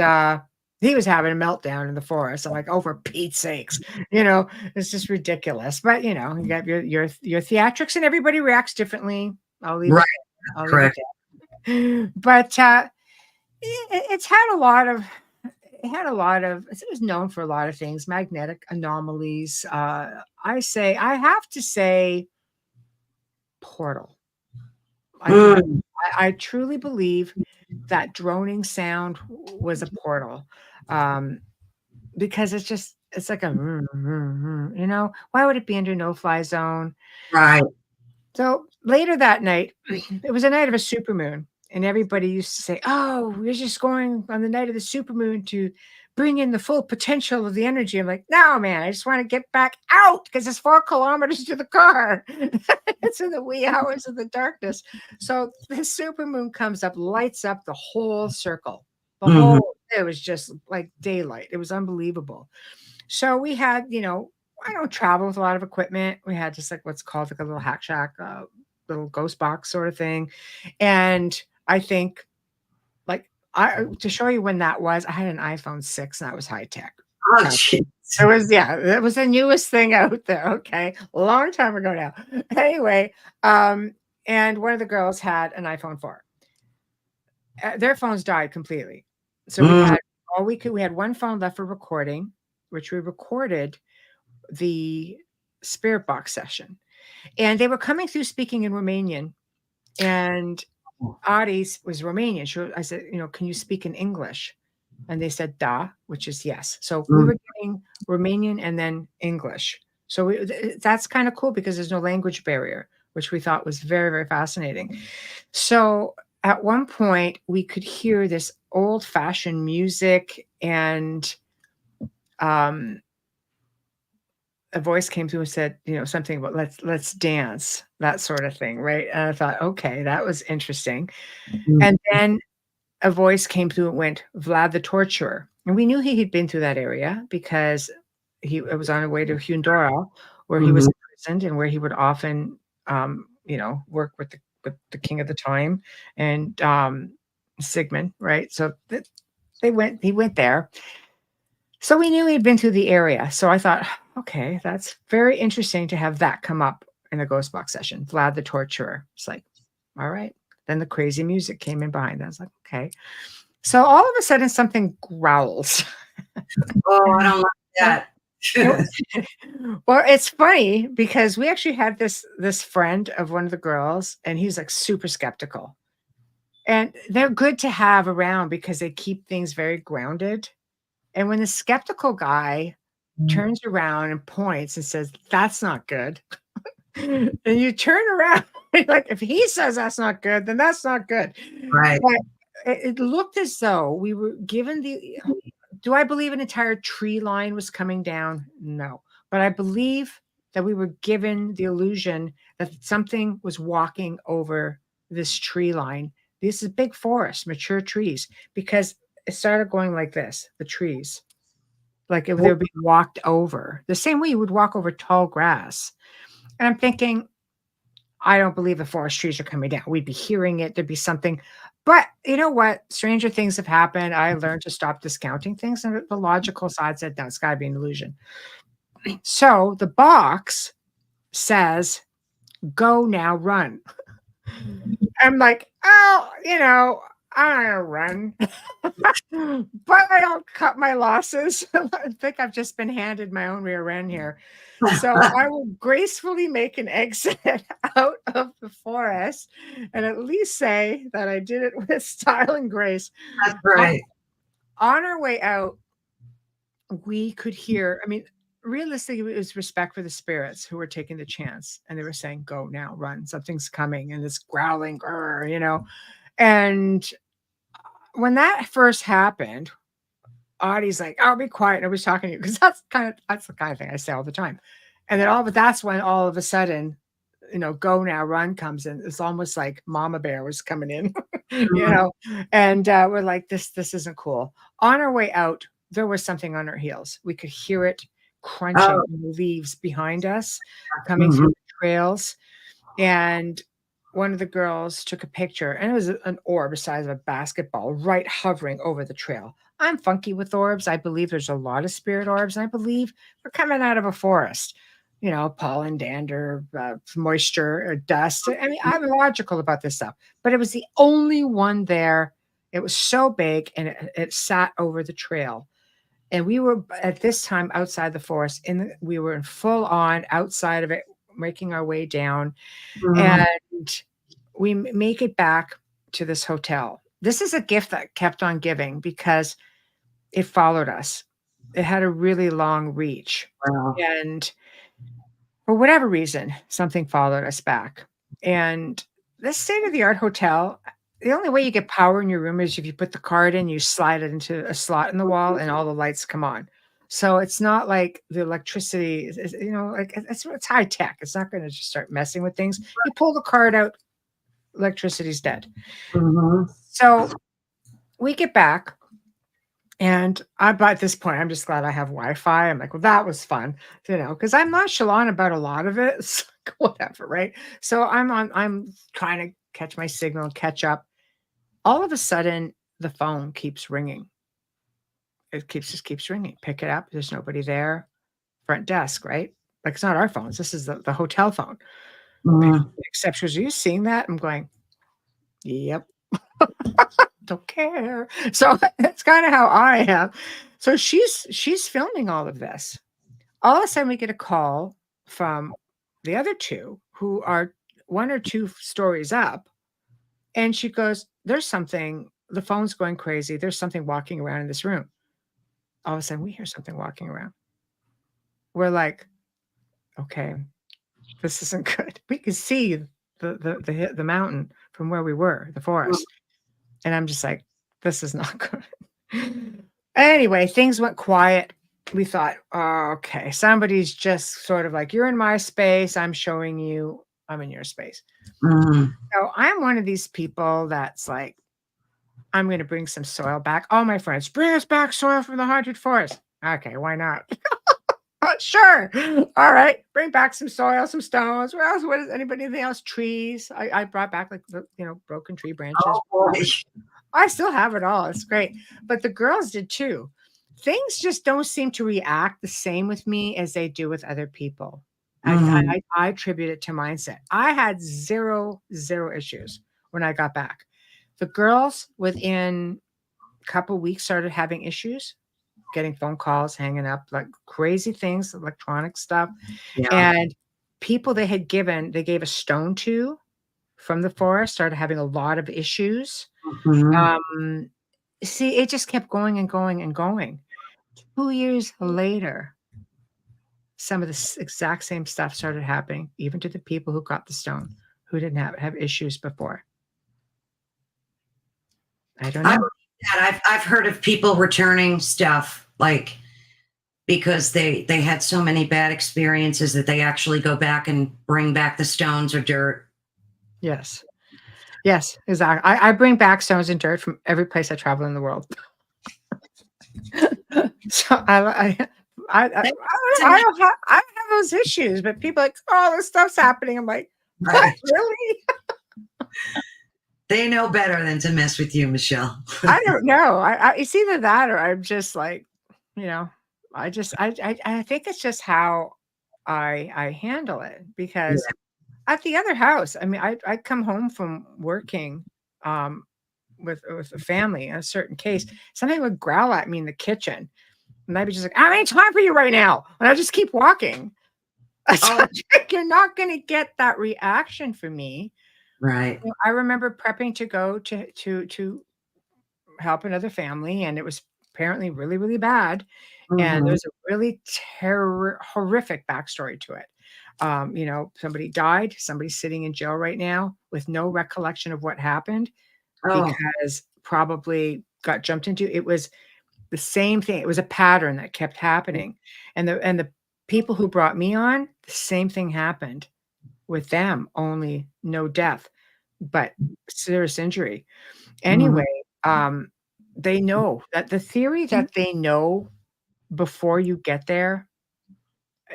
he was having a meltdown in the forest. I'm like, oh, for Pete's sakes, it's just ridiculous. But you got your theatrics, and everybody reacts differently. I'll leave it. Correct. But it's had a lot of. It was known for a lot of things, magnetic anomalies. I have to say, portal. I truly believe that droning sound was a portal, because it's like a, why would it be under no-fly zone? Right. So later that night, it was a night of a supermoon, and everybody used to say, oh, we're just going on the night of the supermoon to bring in the full potential of the energy. I'm like, no, man, I just want to get back out because it's 4 kilometers to the car. It's in the wee hours of the darkness. So the supermoon comes up, lights up the whole circle. The whole, it was just like daylight. It was unbelievable. So we had, I don't travel with a lot of equipment. We had just like what's called like a little hack shack, little ghost box sort of thing. And I think to show you when that was, I had an iPhone 6 and that was high tech. Oh, jeez. It was the newest thing out there. Okay. A long time ago now. Anyway, and one of the girls had an iPhone 4. Their phones died completely. So we had one phone left for recording, which we recorded the spirit box session. And they were coming through speaking in Romanian. And Audie's was Romanian. I said, can you speak in English? And they said, da, which is yes. So we were getting Romanian and then English. So that's kind of cool because there's no language barrier, which we thought was very, very fascinating. So at one point, we could hear this old-fashioned music. and um, a voice came through and said, something about let's dance, that sort of thing, right? And I thought, okay, that was interesting. Mm. And then a voice came through and went, Vlad the Torturer. And we knew he had been through that area because it was on a way to Hundora, where he was Mhm. imprisoned and where he would often, work with the king of the time and Sigmund, right? So he went there. So we knew he'd been through the area. So I thought, okay, that's very interesting to have that come up in a ghost box session. Vlad the Torturer. It's like, all right. Then the crazy music came in behind that. I was like, okay. So all of a sudden something growls. Oh, I don't like And that. well, it's funny because we actually had this friend of one of the girls, and he's like super skeptical. And they're good to have around because they keep things very grounded. And when the skeptical guy turns around and points and says, "That's not good," and you turn around, like if he says that's not good, then that's not good. Right. But it looked as though we were given the. Do I believe an entire tree line was coming down? No. But I believe that we were given the illusion that something was walking over this tree line. This is big forest, mature trees, because it started going like this, the trees, like if they were being walked over, the same way you would walk over tall grass. And I'm thinking, I don't believe the forest trees are coming down. We'd be hearing it. There'd be something. But you know what? Stranger things have happened. I learned to stop discounting things. And the logical side said, no, it's got to be an illusion. So the box says, go now, run. I'm like, oh, I'm gonna run. But I don't cut my losses. I think I've just been handed my own rear end here. So I will gracefully make an exit out of the forest and at least say that I did it with style and grace. That's right. On our way out, we could hear, I mean, realistically, it was respect for the spirits who were taking the chance. And they were saying, go now, run, something's coming. And this growling, grrr. And when that first happened, Audie's like, "I'll be quiet. Nobody's talking to you," because that's the kind of thing I say all the time. And then that's when all of a sudden, go now, run comes in. It's almost like Mama Bear was coming in, Mhm. And we're like, this isn't cool. On our way out, there was something on our heels. We could hear it crunching Oh. in the leaves behind us, coming through Mhm. the trails. And one of the girls took a picture, and it was an orb the size of a basketball right hovering over the trail. I'm funky with orbs. I believe there's a lot of spirit orbs, and I believe we're coming out of a forest. Pollen, dander, moisture, dust. I mean, I'm logical about this stuff, but it was the only one there. It was so big, and it sat over the trail. And we were at this time outside the forest, and we were in full on outside of it, making our way down, Mhm. and we make it back to this hotel. This is a gift that kept on giving because it followed us. It had a really long reach. Wow. And for whatever reason, something followed us back. And this state of the art hotel, the only way you get power in your room is if you put the card in, you slide it into a slot in the wall, and all the lights come on. So it's not like the electricity like it's high tech. It's not going to just start messing with things. You pull the card out, electricity's dead. Mhm. So we get back, and at this point, I'm just glad I have Wi-Fi. I'm like, well, that was fun, because I'm nonchalant about a lot of it. It's like, whatever, right? So I'm trying to catch my signal and catch up. All of a sudden, the phone keeps ringing. It just keeps ringing. Pick it up. There's nobody there. Front desk, right? Like it's not our phones. This is the hotel phone. Mhm. Except she goes, "Are you seeing that?" I'm going, "Yep." Don't care. So that's kind of how I am. So she's filming all of this. All of a sudden we get a call from the other two who are one or two stories up. And she goes, there's something, the phone's going crazy. There's something walking around in this room. All of a sudden we hear something walking around. We're like, okay, this isn't good. We could see the mountain from where we were, the forest. And I'm just like, this is not good. Anyway, things went quiet. We thought, oh, okay, somebody's just sort of like, you're in my space. I'm showing you I'm in your space. Mm. So I'm one of these people that's like, I'm going to bring some soil back. All my friends, bring us back soil from the haunted forest. Okay, why not? Sure. All right. Bring back some soil, some stones. What else? What is anybody? Anything else? Trees. I brought back like broken tree branches. Oh boy. I still have it all. It's great. But the girls did too. Things just don't seem to react the same with me as they do with other people. Mhm. I attribute it to mindset. I had zero issues when I got back. The girls within a couple weeks started having issues, getting phone calls, hanging up, like crazy things, electronic stuff. Yeah. And people they gave a stone to from the forest started having a lot of issues. Mhm. Um, See, it just kept going and going and going. 2 years later, some of the exact same stuff started happening, even to the people who got the stone, who didn't have issues before. I don't I know. believe that. I've heard of people returning stuff like because they had so many bad experiences that they actually go back and bring back the stones or dirt. Yes. Yes, exactly. I bring back stones and dirt from every place I travel in the world. So That's I don't have those issues, but people are like, oh, this stuff's happening. I'm like, what, right. really? They know better than to mess with you, Michelle. I don't know. It's either that or I'm just like, you know, I think it's just how I handle it Yeah. because at the other house, I mean, I come home from working um with a family in a certain case, something would growl at me in the kitchen. And I'd be just like, I ain't time for you right now. And I just keep walking. So Oh, like, you're not going to get that reaction from me. right. I remember prepping to go to help another family, and it was apparently really, really bad. And Mhm. there's a really horrific backstory to it. Somebody died, somebody's sitting in jail right now with no recollection of what happened Oh. because probably got jumped into. It was the same thing. It was a pattern that kept happening. And the people who brought me on, the same thing happened with them, only no death, but serious injury. Mhm. Anyway, they know that the theory that they know before you get there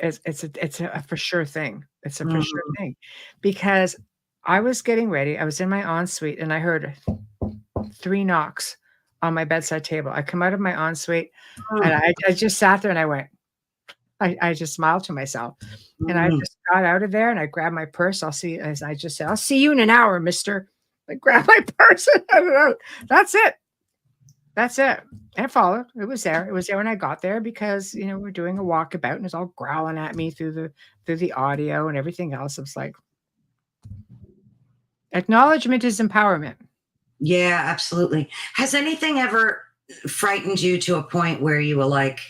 is it's a for sure thing. It's a for sure Mhm. thing because I was getting ready. I was in my ensuite and I heard 3 knocks on my bedside table. I come out of my ensuite and Mm. I just sat there and I went, I just smiled to myself and I Mhm. just got out of there and I grabbed my purse. As I just said, I'll see you in an hour, mister. I grabbed my purse. And I don't know. That's it. That's it. And it followed. It was there. It was there when I got there because we're doing a walkabout and it's all growling at me through the audio and everything else. It's like acknowledgement is empowerment. Yeah, absolutely. Has anything ever frightened you to a point where you were like,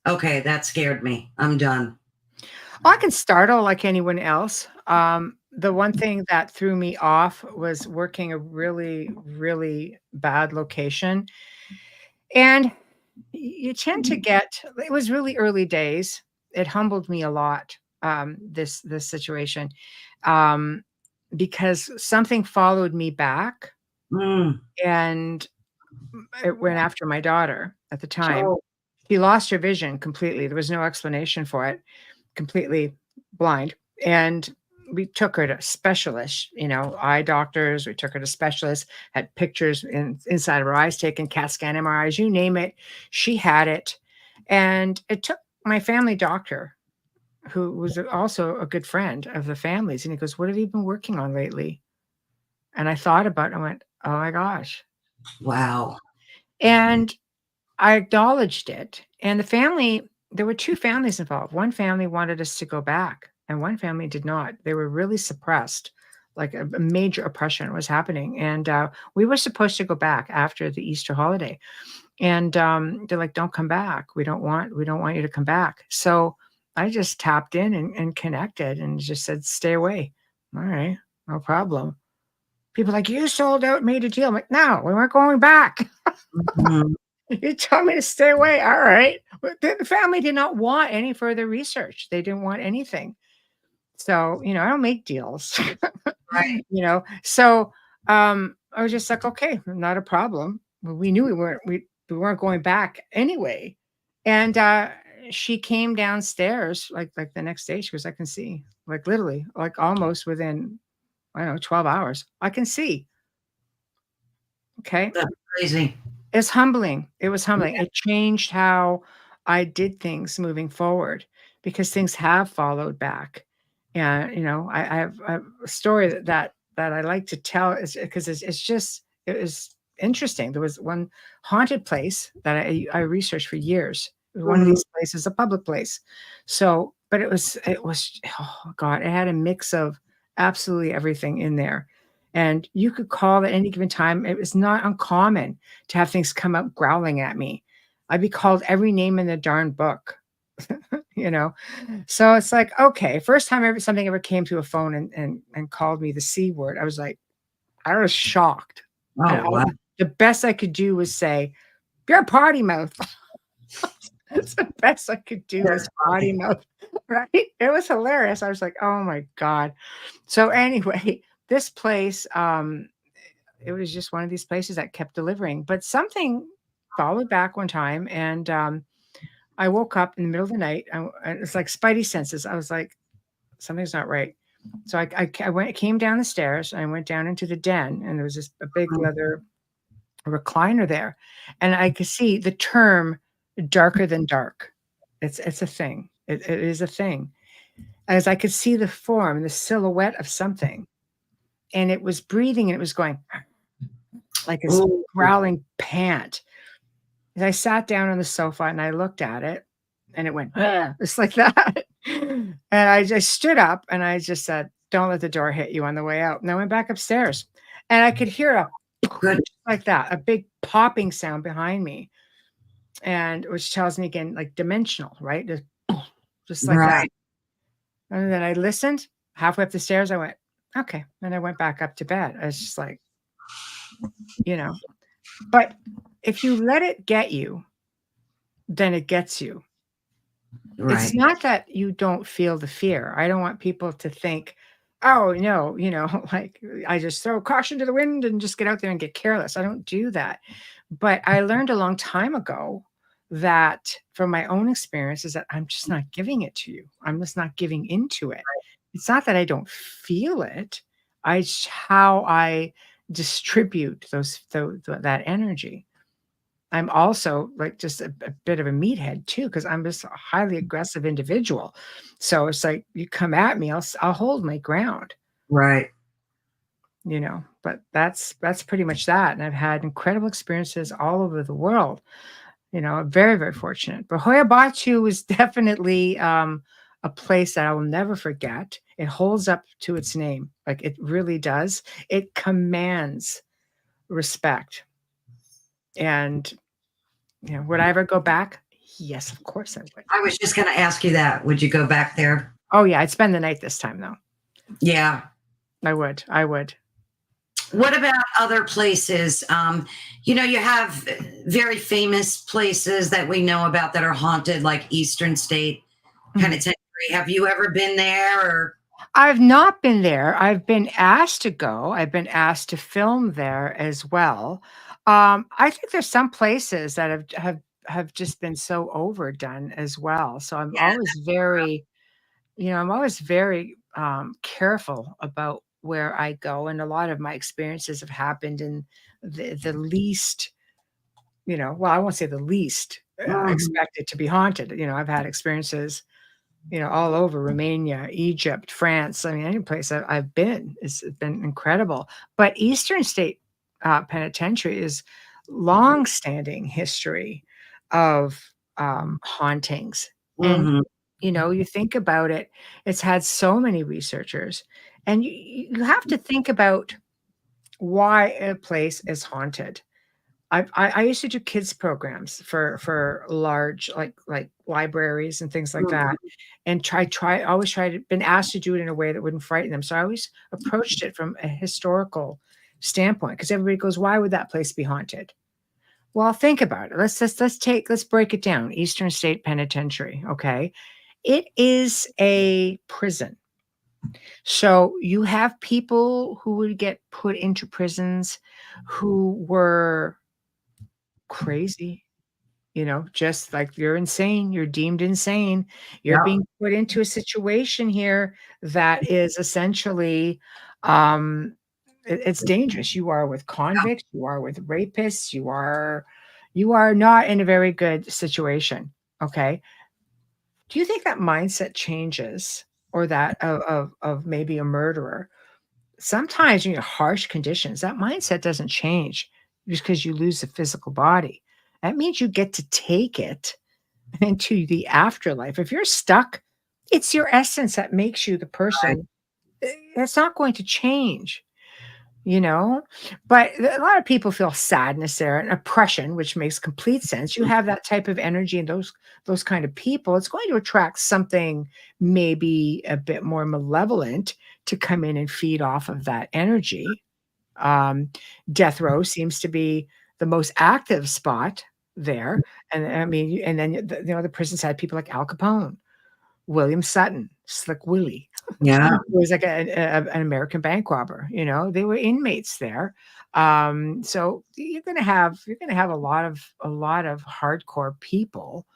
okay, that scared me. I'm done. I can startle like anyone else. The one thing that threw me off was working a really, really bad location. And you tend to get, it was really early days. It humbled me a lot, this situation, um, because something followed me back Mm. and it went after my daughter at the time. Oh, She lost her vision completely. There was no explanation for it, completely blind. And we took her to specialists, eye doctors. We took her to specialists, had pictures inside of her eyes taken, CAT scan, MRIs, you name it. She had it. And it took my family doctor, who was also a good friend of the family's. And he goes, what have you been working on lately? And I thought about it. I went, oh my gosh. wow. And I acknowledged it, and the family there were 2 families involved. One family wanted us to go back, and one family did not. They were really suppressed, like a major oppression was happening, and, we were supposed to go back after the Easter holiday, and, they're like, "Don't come back. We don't want you to come back." So, I just tapped in and connected and just said, "Stay away." "Alright, no problem." People are like, "You sold out, made a deal." I'm like, "No, we weren't going back." Mhm. You tell me to stay away. All right. But the family did not want any further research. They didn't want anything. So, I don't make deals, Right. So, I was just like, okay, not a problem. Well, we knew we weren't going back anyway. And she came downstairs like the next day. She goes, I can see, like literally, like almost within, I don't know, 12 hours. I can see. Okay. That's crazy. It's humbling. It was humbling. Yeah. It changed how I did things moving forward because things have followed back. And, I have a story that I like to tell is because it was interesting. There was one haunted place that I researched for years. It was one of Mhm. these places, a public place. So, but it was, oh God, it had a mix of absolutely everything in there. And you could call at any given time. It was not uncommon to have things come out growling at me. I'd be called every name in the darn book, you know? So it's like, okay, first time something ever came to a phone and called me the C word, I was shocked. And Oh, wow. the best I could do was say, "You're a potty mouth." That's the best I could do That's was potty funny. mouth, right? It was hilarious. I was like, "Oh my God." So anyway, this place, it was just one of these places that kept delivering. But something followed back one time, and I woke up in the middle of the night. And it's like spidey senses. I was like, something's not right. So came down the stairs. I went down into the den, and there was a big Mhm. leather recliner there, and I could see the term "darker than dark." It's a thing. It is a thing. As I could see the form, the silhouette of something, and it was breathing, and it was going like this Ooh, growling pant. And I sat down on the sofa and I looked at it and it went, "Ugh," just like that. And I just stood up and I just said, "Don't let the door hit you on the way out." And I went back upstairs and I could hear a good. like that, a big popping sound behind me. And which tells me again, like dimensional, right? Just like that. Right. And then I listened halfway up the stairs. I went, okay. And I went back up to bed. I was just like, you know, but if you let it get you, then it gets you. It's Right. not that you don't feel the fear. I don't want people to think, "Oh, no," like, I just throw caution to the wind and just get out there and get careless. I don't do that. But I learned a long time ago that from my own experiences that I'm just not giving it to you. I'm just not giving into it. It's not that I don't feel it. It's how I distribute that energy. I'm also like just a bit of a meathead too, because I'm just a highly aggressive individual. So it's like you come at me, I'll hold my ground, Right. But that's pretty much that. And I've had incredible experiences all over the world. Very, very fortunate. But Hoya Baciu was definitely a place that I will never forget. It holds up to its name, like it really does. It commands respect. And would I ever go back? Yes, of course I would. I was just going to ask you that. Would you go back there? Oh, yeah, I'd spend the night this time, though. Yeah. I would. What about other places? You have very famous places that we know about that are haunted, like Eastern State Mhm. Penitentiary. Have you ever been there? Or I've not been there. I've been asked to go. I've been asked to film there as well. I think there's some places that have just been so overdone as well. So yeah, I'm always very careful about where I go, and a lot of my experiences have happened in the least, well, I won't say the least mhm, expected to be haunted. I've had experiences, all over Romania, Egypt, France. I mean, any place I've been, it's been incredible. But Eastern State Penitentiary is long-standing history of hauntings. And, mhm, you think about it, it's had so many researchers. And you have to think about why a place is haunted. I used to do kids programs for large like libraries and things like that, mhm. and always try to been asked to do it in a way that wouldn't frighten them. So I always approached it from a historical standpoint because everybody goes, "Why would that place be haunted?" Well, think about it. Let's break it down. Eastern State Penitentiary, okay? It is a prison. So you have people who would get put into prisons who were crazy, just like you're insane, you're deemed insane. You're Yeah. being put into a situation here that is essentially, um, it's dangerous. You are with convicts, you are with rapists, you are not in a very good situation. Okay. Do you think that mindset changes, or that of maybe a murderer? Sometimes when you're harsh conditions, that mindset doesn't change just because you lose the physical body. That means you get to take it into the afterlife. If you're stuck, it's your essence that makes you the Right. person. It's not going to change, you know? But a lot of people feel sadness there and oppression, which makes complete sense. You have that type of energy and those kind of people, it's going to attract something maybe a bit more malevolent to come in and feed off of that energy. Um, Death row seems to be the most active spot there, and I mean, and then the prisons had people like Al Capone, William Sutton, Slick Willie, Yeah. who was like an American bank robber. They were inmates there. So you're gonna have a lot of hardcore people,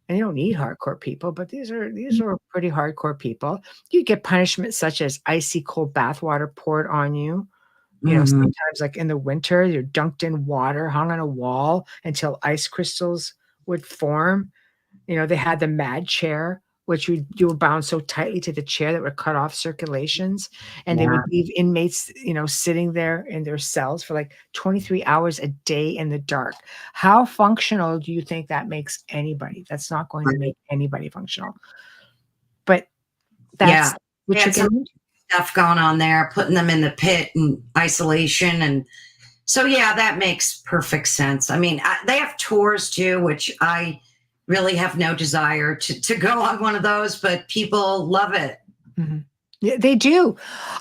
and you don't need hardcore people, but these are pretty hardcore people. You get punishment such as icy cold bathwater poured on you. Mhm. Sometimes, like, in the winter, you're dunked in water, hung on a wall until ice crystals would form. They had the mad chair, which you were bound so tightly to the chair that would cut off circulations, and they Yeah. would leave inmates, sitting there in their cells for, like, 23 hours a day in the dark. How functional do you think that makes anybody? That's not going to Right. make anybody functional. But Yeah. that's They what you're had some getting into. stuff going on there, putting them in the pit and isolation. And so, yeah, that makes perfect sense. I mean, they have tours too, which I really have no desire to go on one of those, but people love it. Mhm. Yeah, they do.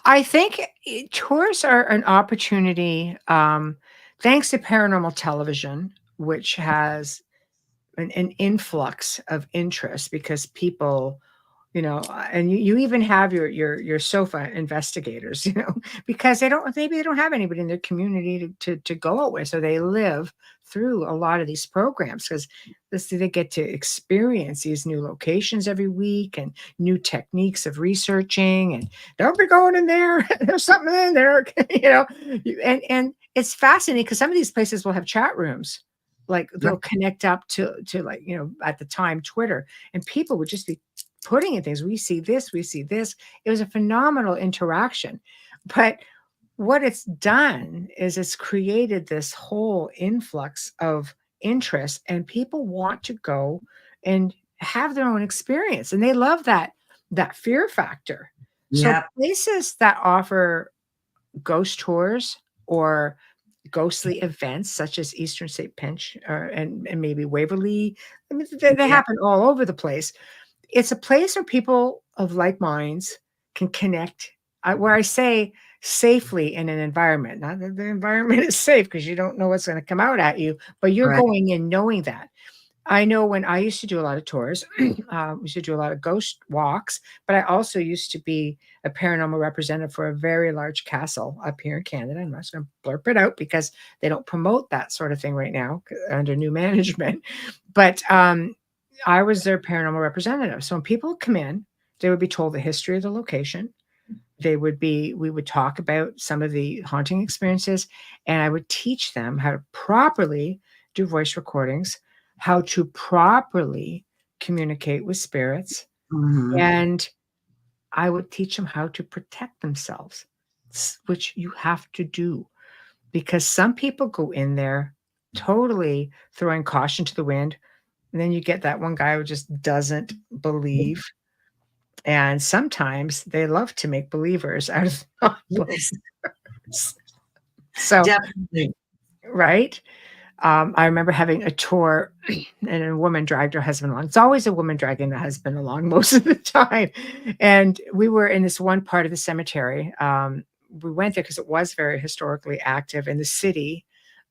I think tours are an opportunity, thanks to paranormal television, which has an influx of interest because people, and you even have your sofa investigators, because they don't have anybody in their community to go out with, so they live through a lot of these programs because they get to experience these new locations every week and new techniques of researching, and don't be going in there. There's something in there, and it's fascinating because some of these places will have chat rooms. Like, they'll connect up to, like, at the time, Twitter, and people would just be putting in things. We see this, we see this. It was a phenomenal interaction. But what it's done is it's created this whole influx of interest, and people want to go and have their own experience. And they love that fear factor. So Yep. places that offer ghost tours or ghostly events such as Eastern State Pinch, and maybe Waverly. I mean, they Yeah. happen all over the place. It's a place where people of like minds can connect, where I say safely in an environment. Not that the environment is safe because you don't know what's going to come out at you, but you're Right. going in knowing that. I know when I used to do a lot of tours, we used to do a lot of ghost walks, but I also used to be a paranormal representative for a very large castle up here in Canada. I'm not just going to blurb it out because they don't promote that sort of thing right now under new management. But I was their paranormal representative. So when people come in, they would be told the history of the location. We would talk about some of the haunting experiences, and I would teach them how to properly do voice recordings, how to properly communicate with spirits, Mhm. and I would teach them how to protect themselves, which you have to do because some people go in there totally throwing caution to the wind. And then you get that one guy who just doesn't believe. And sometimes they love to make believers out of Yes, non-believers. So, definitely. right? I remember having a tour and a woman dragged her husband along. It's always a woman dragging the husband along most of the time. And we were in this one part of the cemetery. We went there because it was very historically active in the city.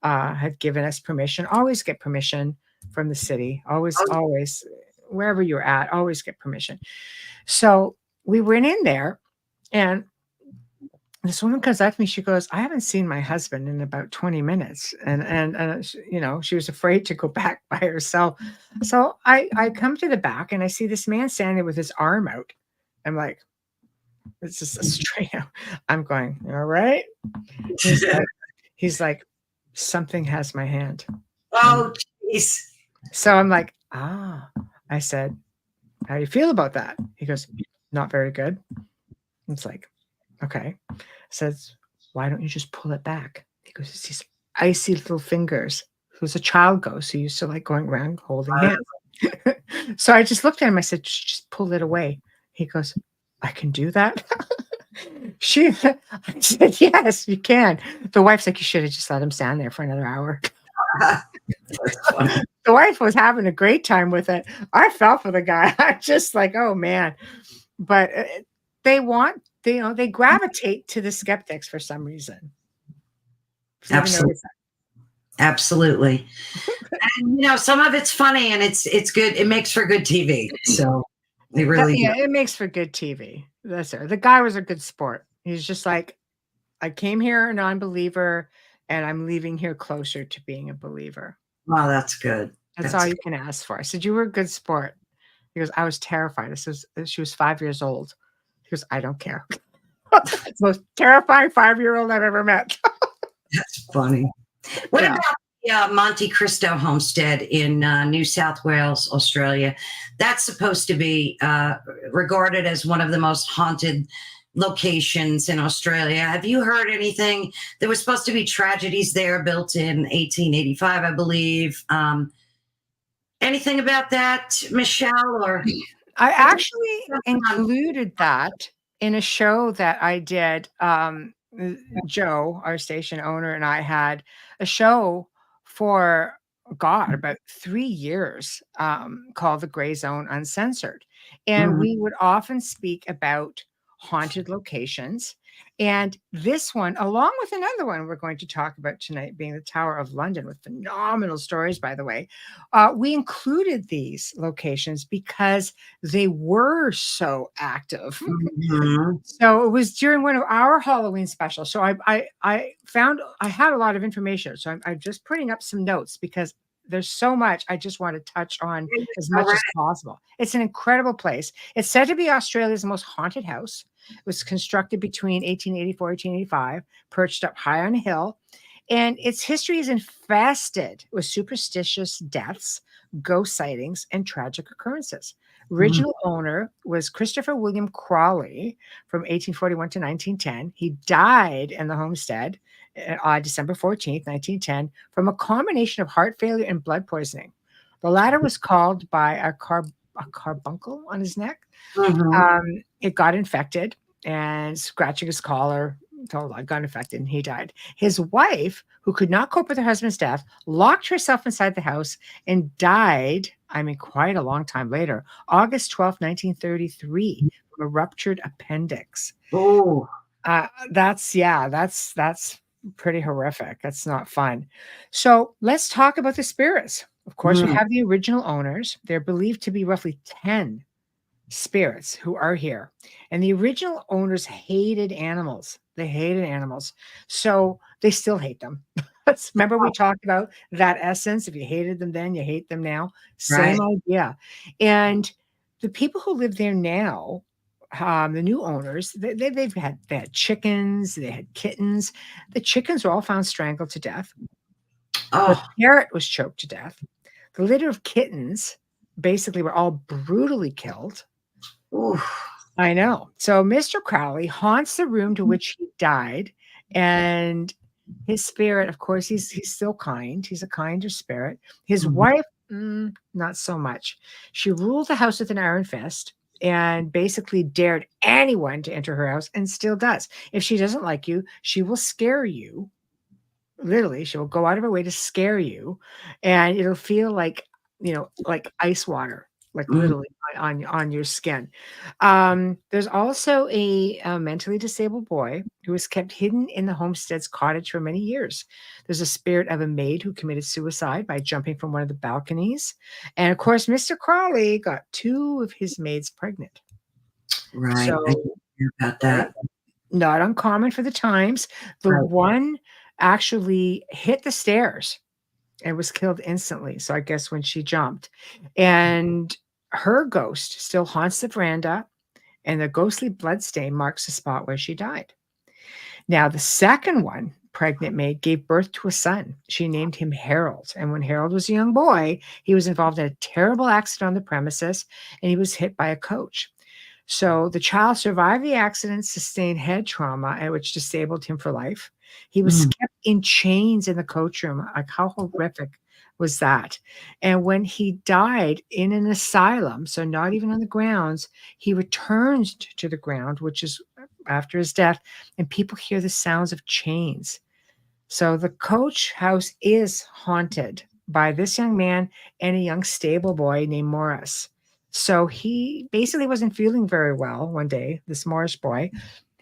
had given us permission. Always get permission from the city. Always, Oh, always, wherever you're at, always get permission. So we went in there, and this woman comes up to me. She goes, "I haven't seen my husband in about 20 minutes," and she was afraid to go back by herself. So I come to the back, and I see this man standing with his arm out. I'm like, "It's just a straight." I'm going, "All right." He's like, he's like, "Something has my hand." oh, jeez. So I'm like, "Ah." I said, "How do you feel about that?" He goes, "Not very good." It's like, okay. Says, "Why don't you just pull it back?" He goes, "It's these icy little fingers." He was a child ghost who used to like going around holding Uh, hands. So I just looked at him. I said, "Just pull it away." He goes, "I can do that." I said, "Yes, you can." The wife's like, "You should have just let him stand there for another hour." that's funny. The wife was having a great time with it. I felt for the guy. I'm just like, oh man. But they gravitate to the skeptics for some reason. So you Absolutely. notice Absolutely. And some of it's funny and it's good. It makes for good TV. So they really do. yeah, it makes for good TV. That's it. The guy was a good sport. He's just like, I came here a non-believer, and I'm leaving here closer to being a believer. Oh, that's good. That's That's all you can ask for. I said, "You were a good sport." He goes, "I was terrified." She was 5 years old. He goes, "I don't care." Most terrifying 5-year-old I've ever met. that's funny. What Yeah. about the Monte Cristo homestead in New South Wales, Australia? That's supposed to be regarded as one of the most haunted locations in Australia. Have you heard anything? There was supposed to be tragedies there built in 1885, I believe. Anything about that, Michelle? Or I actually included that in a show that I did. Joe, our station owner, and I had a show for God about 3 years called The Gray Zone Uncensored. And Mhm. we would often speak about haunted locations. And this one, along with another one we're going to talk about tonight, being the Tower of London, with phenomenal stories, by the way, we included these locations because they were so active. Mhm. So it was during one of our Halloween specials. So I found I had a lot of information. So I'm just putting up some notes because there's so much I just want to touch on as All much right. as possible. It's an incredible place. It's said to be Australia's most haunted house. It was constructed between 1884 1885, perched up high on a hill. And its history is infested with superstitious deaths, ghost sightings, and tragic occurrences. Mhm. Original owner was Christopher William Crawley from 1841 to 1910. He died in the homestead on December 14th, 1910, from a combination of heart failure and blood poisoning. The latter was called by a carbuncle on his neck. Mhm. It got infected, and scratching his collar until I got infected, and he died. His wife, who could not cope with her husband's death, locked herself inside the house and died, I mean, quite a long time later, August 12th, 1933, from a ruptured appendix. Oh, That's pretty horrific. That's not fun. So let's talk about the spirits. Of course, we mm, have the original owners. They're believed to be roughly 10 spirits who are here. And the original owners hated animals. They hated animals. So they still hate them. Remember, we talked about that essence. If you hated them then, you hate them now. right. Same idea. And the people who live there now, the new owners, they had chickens, they had kittens. The chickens were all found strangled to death. The Oh, parrot was choked to death. The litter of kittens basically were all brutally killed. ooh. I know. So Mr. Crowley haunts the room to which he died, and his spirit, of course, he's still kind. He's a kinder spirit. His Mhm. wife, not so much. She ruled the house with an iron fist and basically dared anyone to enter her house, and still does. If she doesn't like you, she will scare you. Literally, she will go out of her way to scare you, and it'll feel like like ice water. like Mm. literally on your skin. There's also a mentally disabled boy who was kept hidden in the homestead's cottage for many years. There's a spirit of a maid who committed suicide by jumping from one of the balconies. And of course, Mr. Crawley got two of his maids pregnant. Right. I So, didn't hear about right, that. not uncommon for the times. The Right. one actually hit the stairs and was killed instantly. So I guess when she jumped, and her ghost still haunts the veranda, and the ghostly bloodstain marks the spot where she died. Now, the second one, pregnant maid, gave birth to a son. She named him Harold. And when Harold was a young boy, he was involved in a terrible accident on the premises and he was hit by a coach. So the child survived the accident, sustained head trauma, which disabled him for life. He was Mm. kept in chains in the coach room. Like, how horrific was that? And when he died in an asylum, so not even on the grounds, he returned to the ground, which is after his death, and people hear the sounds of chains. So the coach house is haunted by this young man and a young stable boy named Morris. So he basically wasn't feeling very well one day, this Morris boy,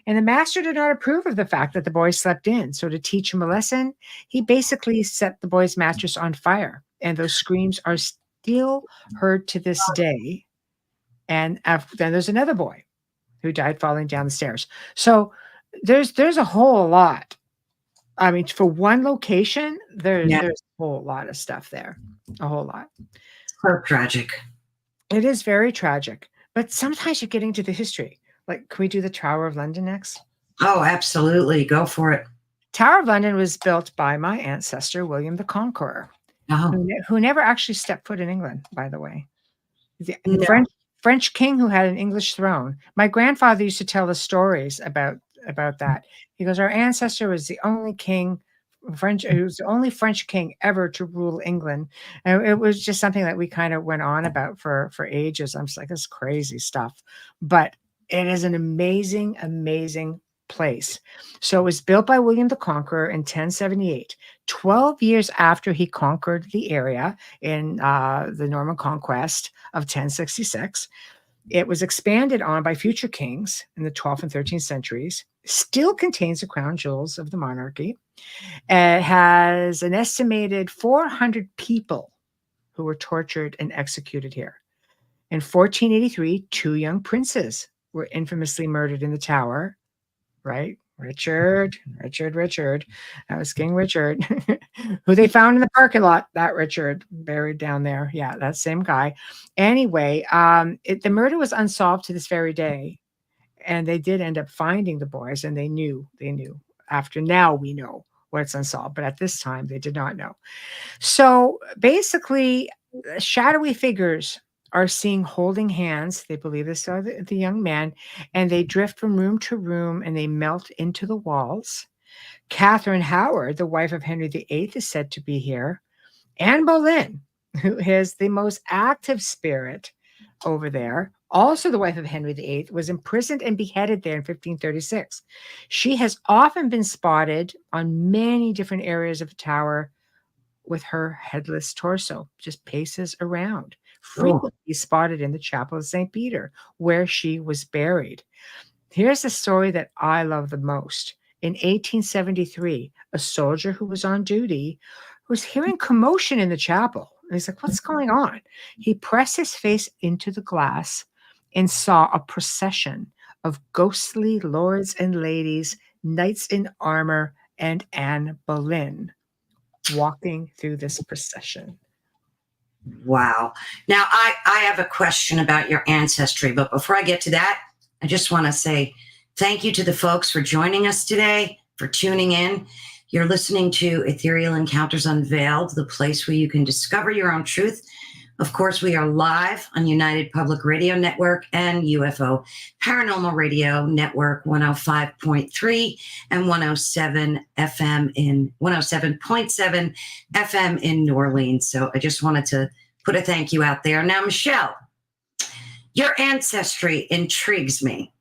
and the master did not approve of the fact that the boy slept in. So to teach him a lesson, he basically set the boy's mattress on fire. And those screams are still heard to this day. And then there's another boy who died falling down the stairs. So there's a whole lot. I mean, for one location, Yeah. there's a whole lot of stuff there. A whole lot. So tragic. It is very tragic. But sometimes you're getting to the history. Like, can we do the Tower of London next? Oh, absolutely. Go for it. Tower of London was built by my ancestor, William the Conqueror, Oh, who never actually stepped foot in England, by the way. The no. French king who had an English throne. My grandfather used to tell the stories about that. He goes, our ancestor was the only king French, he was the only French king ever to rule England. And it was just something that we kind of went on about for ages. I'm just like, this crazy stuff. But it is an amazing, amazing place. So it was built by William the Conqueror in 1078, 12 years after he conquered the area in the Norman Conquest of 1066. It was expanded on by future kings in the 12th and 13th centuries, still contains the crown jewels of the monarchy. It has an estimated 400 people who were tortured and executed here. In 1483, two young princes were infamously murdered in the tower, right? Richard. That was King Richard, who they found in the parking lot. That Richard buried down there. Yeah, that same guy. Anyway, the murder was unsolved to this very day, and they did end up finding the boys, and they knew. After now, we know what's unsolved, but at this time, they did not know. So basically, shadowy figures are seen holding hands. They believe this are the young man, and they drift from room to room and they melt into the walls. Catherine Howard, the wife of Henry VIII, is said to be here. Anne Boleyn, who is the most active spirit over there, also the wife of Henry VIII, was imprisoned and beheaded there in 1536. She has often been spotted on many different areas of the tower with her headless torso, just paces around, Oh, frequently spotted in the chapel of St. Peter, where she was buried. Here's the story that I love the most. In 1873, a soldier who was on duty was hearing commotion in the chapel. And he's like, what's going on? He pressed his face into the glass and saw a procession of ghostly lords and ladies, knights in armor, and Anne Boleyn walking through this procession. wow. Now, I have a question about your ancestry, but before I get to that, I just want to say thank you to the folks for joining us today, for tuning in. You're listening to Ethereal Encounters Unveiled, the place where you can discover your own truth. Of course, we are live on United Public Radio Network and UFO Paranormal Radio Network 105.3 and 107.7 FM in New Orleans. So I just wanted to put a thank you out there. Now, Michelle, your ancestry intrigues me.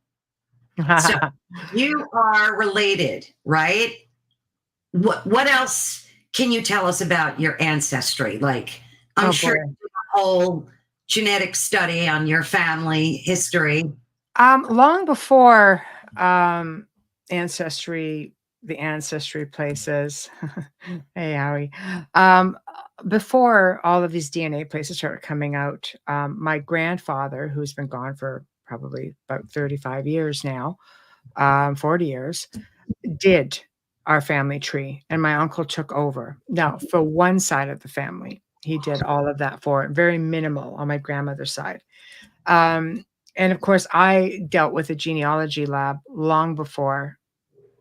So you are related, right? What else can you tell us about your ancestry? Like, I'm sure boy. whole genetic study on your family history? Long before ancestry, the ancestry places. Hey, Howie. Before all of these DNA places started coming out, my grandfather, who's been gone for probably about 35 years now, 40 years, did our family tree, and my uncle took over. Now, for one side of the family, he did all of that for it, very minimal on my grandmother's side. Um, and of course, I dealt with a genealogy lab long before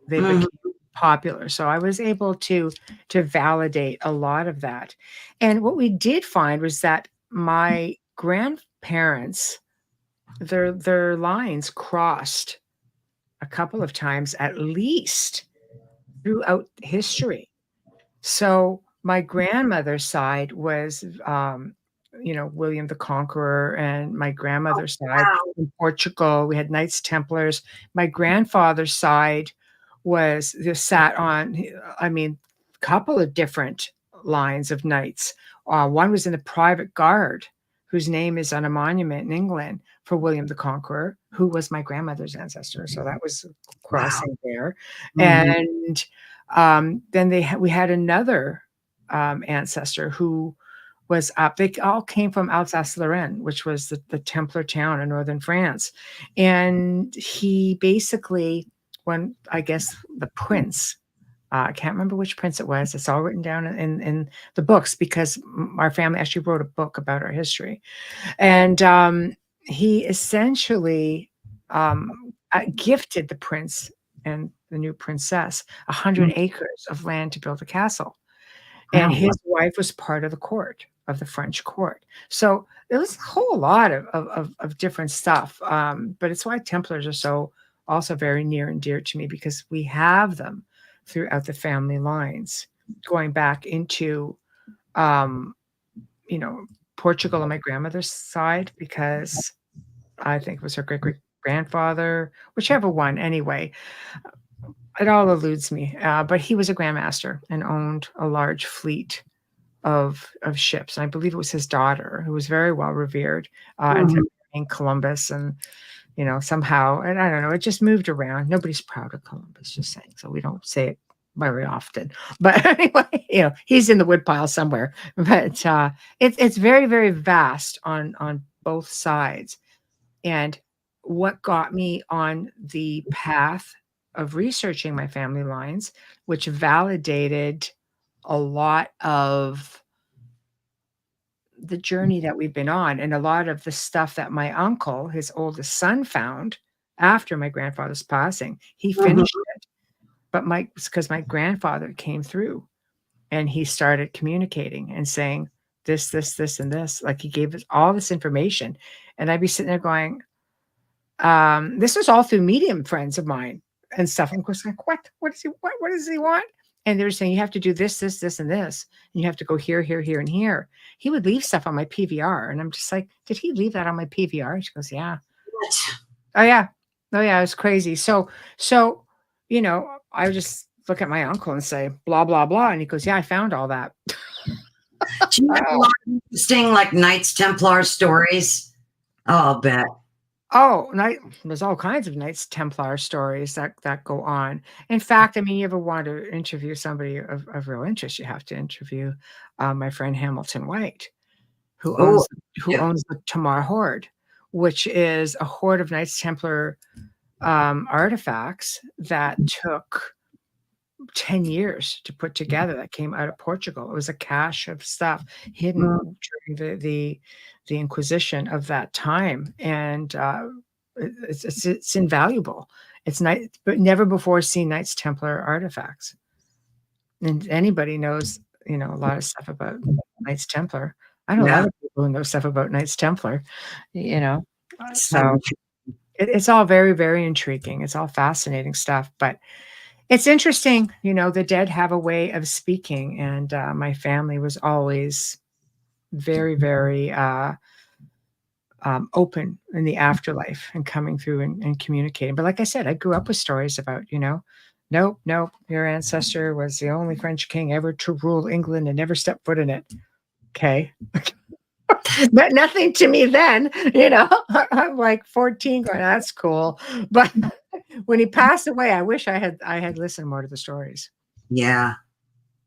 they Mhm. became popular. So I was able to validate a lot of that. And what we did find was that my grandparents, their lines crossed a couple of times at least throughout history. So my grandmother's side was, William the Conqueror, and my grandmother's side Wow. in Portugal, we had Knights Templars. My grandfather's side was just sat on, I mean, a couple of different lines of knights. One was in the private guard, whose name is on a monument in England for William the Conqueror, who was my grandmother's ancestor. So that was Wow. crossing there. Mhm. And then we had another ancestor who was up. They all came from Alsace-Lorraine, which was the Templar town in northern France. And he basically, when I guess the prince, I can't remember which prince it was. It's all written down in the books because our family actually wrote a book about our history. And he essentially gifted the prince and the new princess 100 acres of land to build a castle. And Wow. his wife was part of the court, of the French court. So there was a whole lot of different stuff. But it's why Templars are so also very near and dear to me, because we have them throughout the family lines, going back into, um, you know, Portugal on my grandmother's side, because I think it was her great great grandfather, whichever one. Anyway, it all eludes me. But he was a grandmaster and owned a large fleet of ships. And I believe it was his daughter who was very well revered, and Mhm. in Columbus, and somehow, and I don't know, it just moved around. Nobody's proud of Columbus, just saying. So we don't say it very often. But anyway, he's in the woodpile somewhere. But it's very, very vast on both sides. And what got me on the path of researching my family lines, which validated a lot of the journey that we've been on, and a lot of the stuff that my uncle, his oldest son, found after my grandfather's passing. He Mhm. finished it, but because my grandfather came through and he started communicating and saying this, and this. Like, he gave us all this information, and I'd be sitting there going, this was all through medium friends of mine and stuff. I'm just like, what? What does he what? What does he want? And they're saying you have to do this, and this, and you have to go here, here, here, and here. He would leave stuff on my PVR, and I'm just like, did he leave that on my PVR? She goes, yeah. What? Oh yeah, oh yeah, it was crazy. So, I would just look at my uncle and say, blah blah blah, and he goes, yeah, I found all that. Do you have a lot of interesting, like, Knights Templar stories? Oh, I'll bet. Oh, there's all kinds of Knights Templar stories that go on. In fact, I mean, you ever want to interview somebody of real interest, you have to interview my friend Hamilton White, who Oh, owns who yeah. owns the Tamar Horde, which is a horde of Knights Templar artifacts that took 10 years to put together, that came out of Portugal. It was a cache of stuff Mhm. hidden during the Inquisition of that time, and it's invaluable. It's but never before seen Knights Templar artifacts. And anybody knows, a lot of stuff about Knights Templar. I know a Yeah. lot of people who know stuff about Knights Templar, you know. So So it's all very, very intriguing. It's all fascinating stuff, but it's interesting, the dead have a way of speaking, and my family was always very, very open in the afterlife and coming through and communicating. But like I said, I grew up with stories about, nope, nope, your ancestor was the only French king ever to rule England and never step foot in it. Okay. Nothing to me then, you know. I'm like 14 going, that's cool. But when he passed away, I wish I had listened more to the stories. Yeah,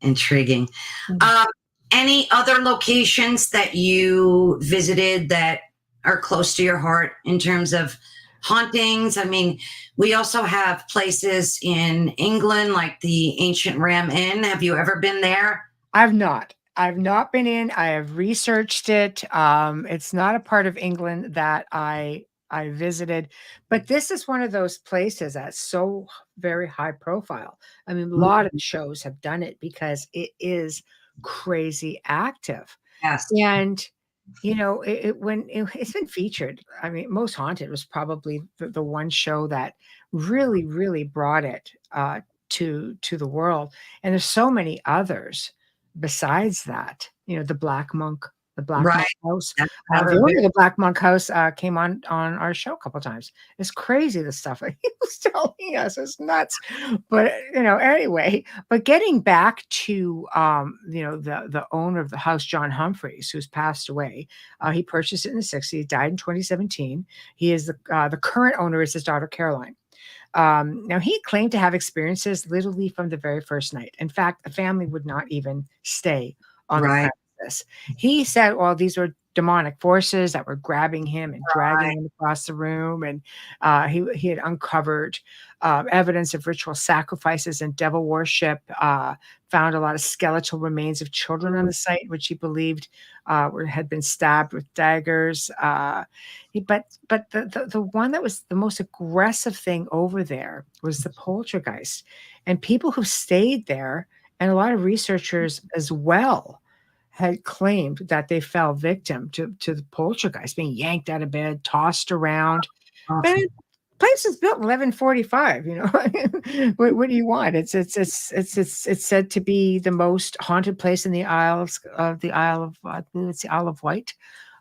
intriguing. Mhm. Um, any other locations that you visited that are close to your heart in terms of hauntings? I mean, we also have places in England like the Ancient Ram Inn. Have you ever been there? I've not. I've not been in. I have researched it. It's not a part of England that I visited, but this is one of those places that's so very high profile. I mean, a lot of Mhm. shows have done it because it is crazy active. Yes. And it's been featured. I mean, Most Haunted was probably the one show that really, really brought it to the world. And there's so many others besides that. The Black Right. Monk House. That's The another owner big, of the Black Monk House came on our show a couple times. It's crazy the stuff that he was telling us. It's nuts. But anyway. But getting back to the owner of the house, John Humphreys, who's passed away. He purchased it in the 60s, died in 2017. He is the current owner is his daughter Caroline. Now, he claimed to have experiences literally from the very first night. In fact, the family would not even stay on the right. premises. He said, well, these were demonic forces that were grabbing him and Right. dragging him across the room. And he had uncovered evidence of ritual sacrifices and devil worship, found a lot of skeletal remains of children on the site, which he believed had been stabbed with daggers. But the one that was the most aggressive thing over there was the poltergeist. And people who stayed there, and a lot of researchers as well, had claimed that they fell victim to the poltergeist, being yanked out of bed, tossed around. And Awesome. place was built in 1145. What do you want? It's said to be the most haunted place in the Isle of I believe it's the Isle of Wight,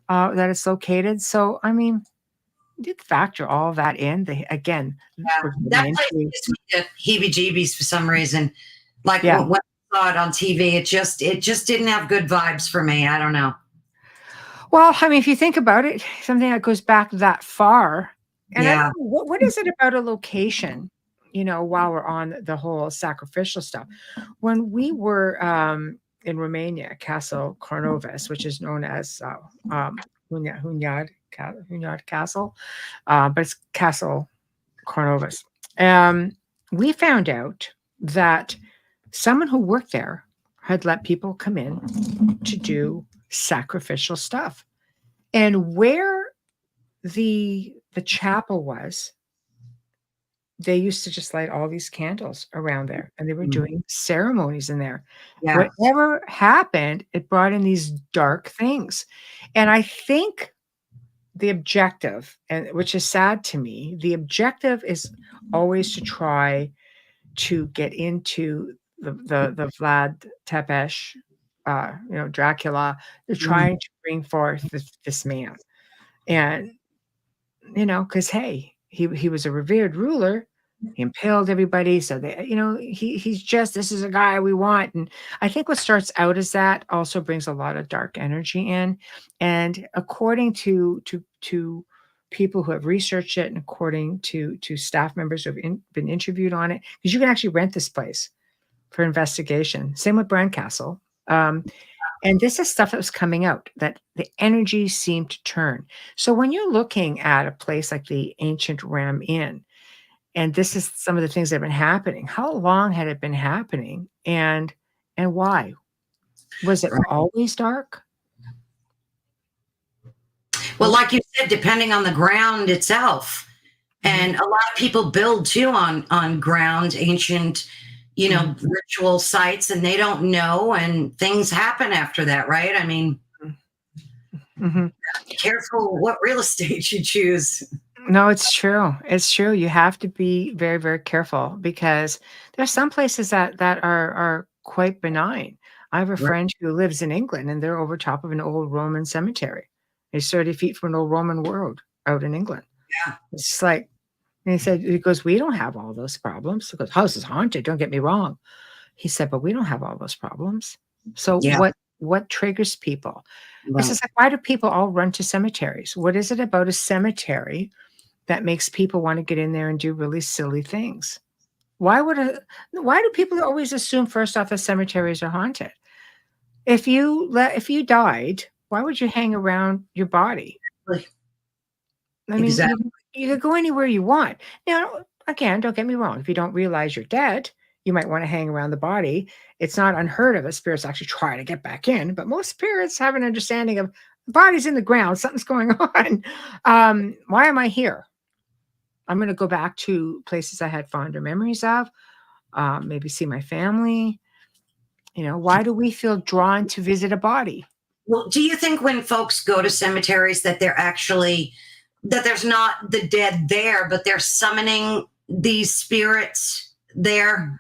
that it's located. So I mean, did factor all of that in. They again Yeah. we're getting That place into gives me the heebie-jeebies for some reason. Like yeah. when I saw it on TV, it just didn't have good vibes for me. I don't know. Well, I mean, if you think about it, something that goes back that far, and I don't Yeah. know what is it about a location, while we're on the whole sacrificial stuff. When we were in Romania, Castle Cornovis, which is known as Hunyad Castle, but it's Castle Cornovis. We found out that someone who worked there had let people come in to do sacrificial stuff. And where the chapel was, they used to just light all these candles around there, and they were Mm. doing ceremonies in there. Yeah. Whatever happened, it brought in these dark things. And I think the objective, and which is sad to me, the objective is always to try to get into the Vlad Tepes, Dracula. They're Mm. trying to bring forth this man. And because hey, he was a revered ruler. He impaled everybody, so he's just this is a guy we want. And I think what starts out as that also brings a lot of dark energy in. And according to people who have researched it, and according to staff members who have been interviewed on it, because you can actually rent this place for investigation. Same with Brandcastle. And this is stuff that was coming out that the energy seemed to turn. So when you're looking at a place like the Ancient Ram Inn, and this is some of the things that have been happening, how long had it been happening, and why? Was it Right. always dark? Well, Well, like you said, depending on the ground itself, mhm, and a lot of people build too on ground, ancient, mhm, ritual sites, and they don't know, and things happen after that, right? I mean, mhm. be careful what real estate you choose. No, it's true. It's true. You have to be very, very careful because there's some places that are quite benign. I have a Right. friend who lives in England and they're over top of an old Roman cemetery. It's 30 feet from an old Roman road out in England. Yeah. It's just like, and he goes, we don't have all those problems. Because house is haunted, don't get me wrong. He said, but we don't have all those problems. So Yeah. what triggers people. It's Right. just like, why do people all run to cemeteries? What is it about a cemetery that makes people want to get in there and do really silly things? Why do people always assume first off that cemeteries are haunted? If you died, why would you hang around your body? I mean, Exactly. you could go anywhere you want. Now, again, don't get me wrong. If you don't realize you're dead, you might want to hang around the body. It's not unheard of that spirits actually try to get back in, but most spirits have an understanding of the body's in the ground, something's going on. Why am I here? I'm going to go back to places I had fonder memories of, maybe see my family. Why do we feel drawn to visit a body? Well, do you think when folks go to cemeteries that there's not the dead there, but they're summoning these spirits there?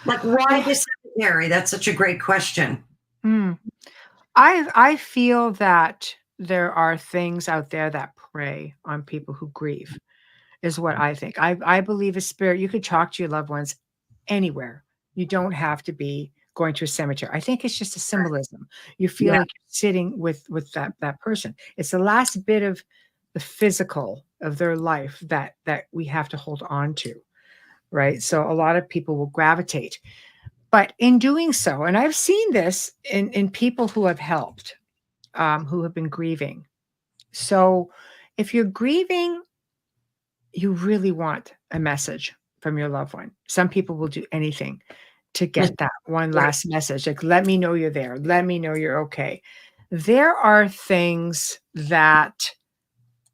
Like, why the cemetery? That's such a great question. Mm. I feel that there are things out there that prey on people who grieve, is what I think. I believe a spirit, you could talk to your loved ones anywhere. You don't have to be going to a cemetery. I think it's just a symbolism. You feel Yeah. like you're sitting with that person. It's the last bit of the physical of their life that we have to hold on to, right? So a lot of people will gravitate. But in doing so, and I've seen this in people who have helped, who have been grieving. So if you're grieving, you really want a message from your loved one. Some people will do anything to get that one Right. last message. Like, let me know you're there. Let me know you're okay. There are things that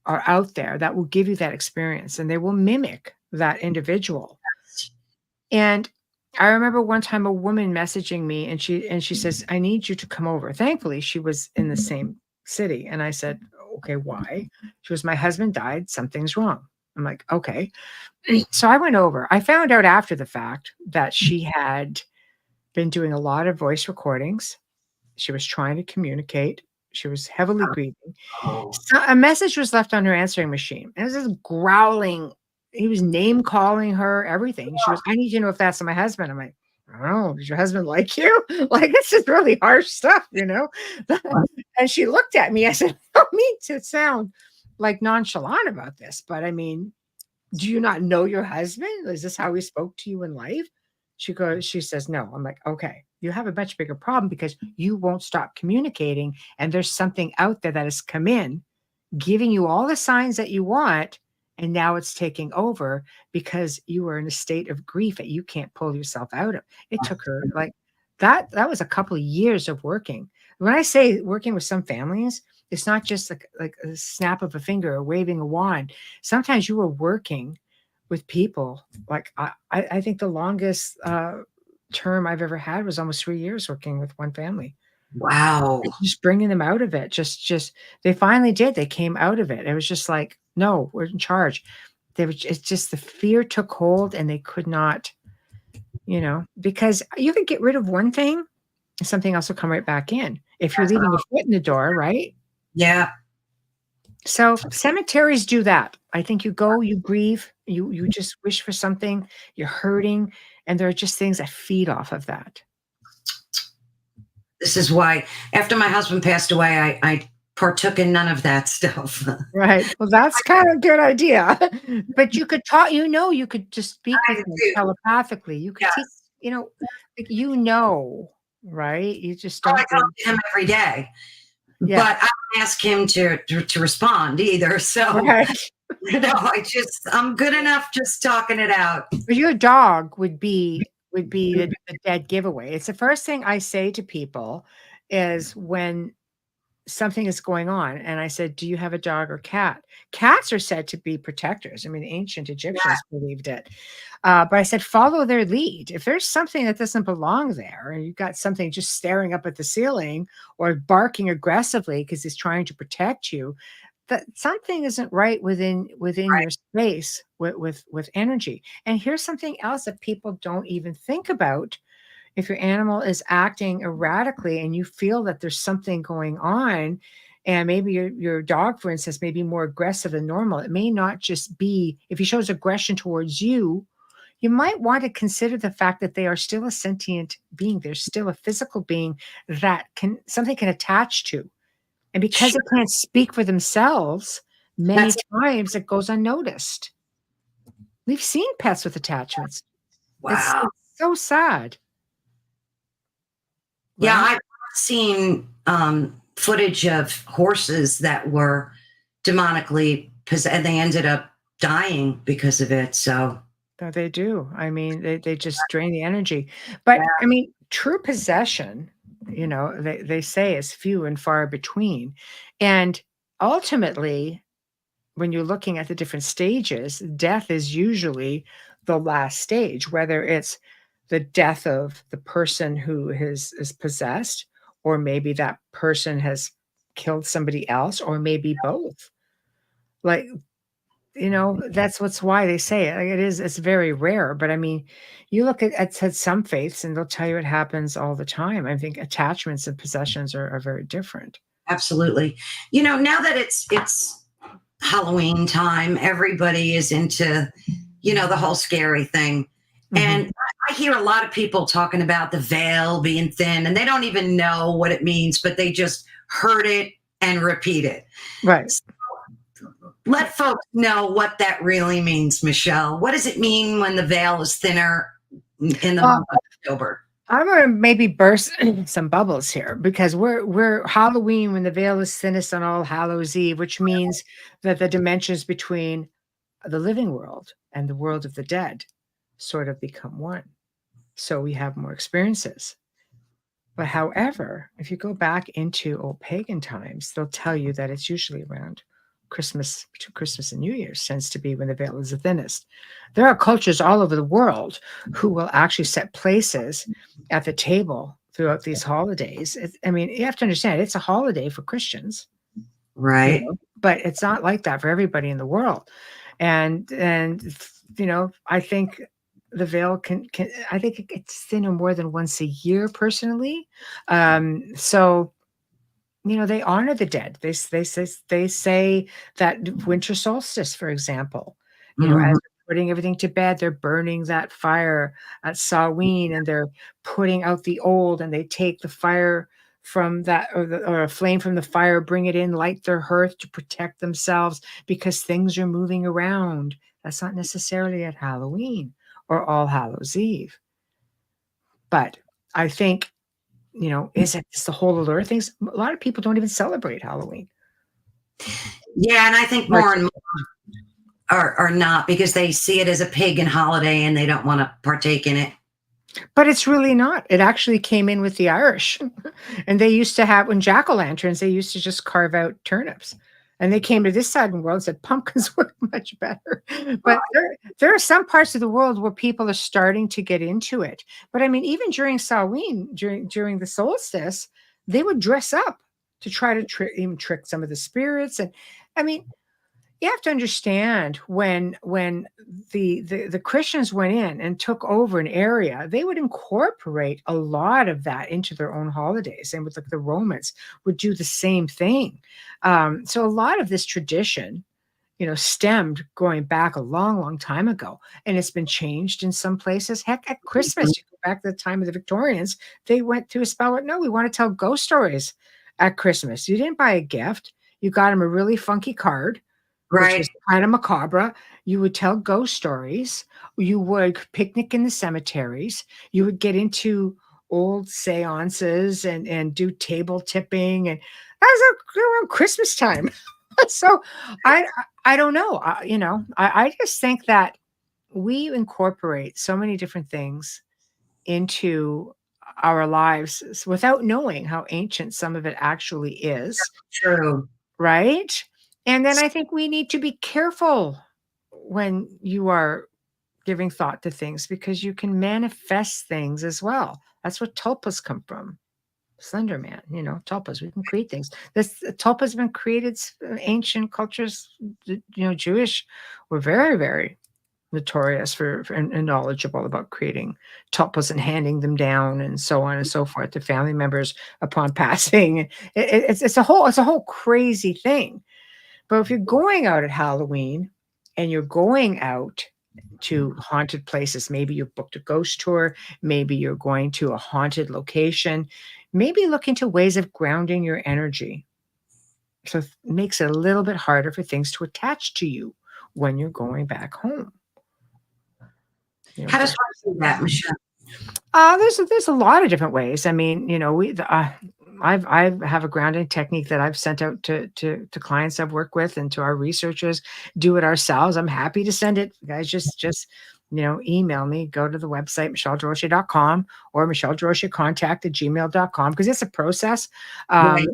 are out there that will give you that experience and they will mimic that individual. And I remember one time a woman messaging me and she says, I need you to come over. Thankfully, she was in the same city. And I said, okay, why? She was, my husband died. Something's wrong. I'm like, okay. So I went over. I found out after the fact that she had been doing a lot of voice recordings. She was trying to communicate. She was heavily grieving. Oh, So a message was left on her answering machine. It was this growling. He was name calling her, everything. She was, I need to know if that's my husband. I'm like, I don't know. Does your husband like you? Like, it's just really harsh stuff, And she looked at me. I said, I don't mean to sound like nonchalant about this, but I mean, do you not know your husband? Is this how he spoke to you in life? She says, no. I'm like, okay, you have a much bigger problem because you won't stop communicating. And there's something out there that has come in, giving you all the signs that you want. And now it's taking over because you were in a state of grief that you can't pull yourself out of. It took her like that was a couple of years of working. When I say working with some families, it's not just like a snap of a finger or waving a wand. Sometimes you were working with people. Like I think the longest term I've ever had was almost 3 years working with one family. wow. Just bringing them out of it. Just they finally did. They came out of it. It was just like, no, we're in charge. It's just the fear took hold and they could not, because you could get rid of one thing and something else will come right back in. If you're leaving your foot in the door, right? Yeah. So cemeteries do that. I think you go, you grieve, you just wish for something, you're hurting, and there are just things that feed off of that. This is why after my husband passed away, I partook in none of that stuff. Right. Well, that's kind of a good idea. But you could talk, you could just speak with I them do. telepathically. You could teach, Yes. like, right? You just Oh, don't I talk to him every day, yeah. but I don't ask him to respond either. So, Right. I'm good enough just talking it out. But your dog would be the dead giveaway. It's the first thing I say to people is when something is going on. And I said, do you have a dog or cat? Cats are said to be protectors. I mean, ancient Yeah. Egyptians believed it. But I said, follow their lead. If there's something that doesn't belong there, and you've got something just staring up at the ceiling or barking aggressively because it's trying to protect you, that something isn't right within Right. your space with energy. And here's something else that people don't even think about. If your animal is acting erratically and you feel that there's something going on, and maybe your dog, for instance, may be more aggressive than normal, it may not just be, if he shows aggression towards you, you might want to consider the fact that they are still a sentient being. They're still a physical being that something can attach to. And because Sure. they can't speak for themselves, many That's times it goes unnoticed. We've seen pets with attachments. wow. It's so sad, Yeah, right? I've seen footage of horses that were demonically possessed, and they ended up dying because of it. So, No, they do. I mean, they just drain the energy. But yeah, I mean, true possession, they say is few and far between. And ultimately, when you're looking at the different stages, death is usually the last stage, whether it's the death of the person who is possessed, or maybe that person has killed somebody else, or maybe both. Like, that's why they say it. Like, it's very rare. But I mean, you look at some faiths and they'll tell you it happens all the time. I think attachments and possessions are very different. absolutely. Now that it's Halloween time, everybody is into, the whole scary thing. Mhm. And I hear a lot of people talking about the veil being thin, and they don't even know what it means, but they just heard it and repeat it. Right. Let folks know what that really means, Michelle. What does it mean when the veil is thinner in the Well, month of October? I'm gonna maybe burst some bubbles here because we're Halloween when the veil is thinnest on All Hallows Eve, which means that the dimensions between the living world and the world of the dead sort of become one. So we have more experiences. But however, if you go back into old pagan times, they'll tell you that it's usually around Christmas, between Christmas and New Year's tends to be when the veil is the thinnest. There are cultures all over the world who will actually set places at the table throughout these holidays. I mean, you have to understand it's a holiday for Christians, Right. but it's not like that for everybody in the world. And I think the veil can I think it gets thinner more than once a year personally. So they honor the dead. They say that winter solstice, for example, as Mhm. they're putting everything to bed, they're burning that fire at Samhain, and they're putting out the old, and they take the fire from that, or a flame from the fire, bring it in, light their hearth to protect themselves because things are moving around. That's not necessarily at Halloween or All Hallows Eve, but I think is it just the whole allure things? A lot of people don't even celebrate Halloween. Yeah, and I think Right. more and more are not because they see it as a pagan holiday and they don't want to partake in it. But it's really not. It actually came in with the Irish. And they used to have, when jack-o'-lanterns, they used to just carve out turnips. And they came to this side of the world and said pumpkins were much better. But there are some parts of the world where people are starting to get into it. But I mean, even during Samhain, during the solstice, they would dress up to try to even trick some of the spirits. And I mean, you have to understand when the Christians went in and took over an area, they would incorporate a lot of that into their own holidays, and with the Romans would do the same thing. So a lot of this tradition, stemmed going back a long, long time ago, and it's been changed in some places. Heck, at Christmas, you go back to the time of the Victorians, they went through a spell with, no, we want to tell ghost stories at Christmas. You didn't buy a gift. You got them a really funky card, which Right. was kind of macabre. You would tell ghost stories. You would picnic in the cemeteries. You would get into old seances and do table tipping. And that was around Christmas time. So I don't know. I just think that we incorporate so many different things into our lives without knowing how ancient some of it actually is, True. right? And then I think we need to be careful when you are giving thought to things because you can manifest things as well. That's what tulpas come from. Slender Man, tulpas. We can create things. This tulpas have been created. Ancient cultures, Jewish, were very, very notorious for and knowledgeable about creating tulpas and handing them down and so on and so forth to family members upon passing. It's a whole crazy thing. But if you're going out at Halloween and you're going out to haunted places. Maybe you've booked a ghost tour. Maybe you're going to a haunted location. Maybe look into ways of grounding your energy. So it makes it a little bit harder for things to attach to you when you're going back home. How does one do that, Michelle? There's a lot of different ways. I mean, I have a grounding technique that I've sent out to clients I've worked with and to our researchers. Do it ourselves. I'm happy to send it. Guys, just email me. Go to the website michelledesrochers.com or michelledesrocherscontact@gmail.com because it's a process. Right.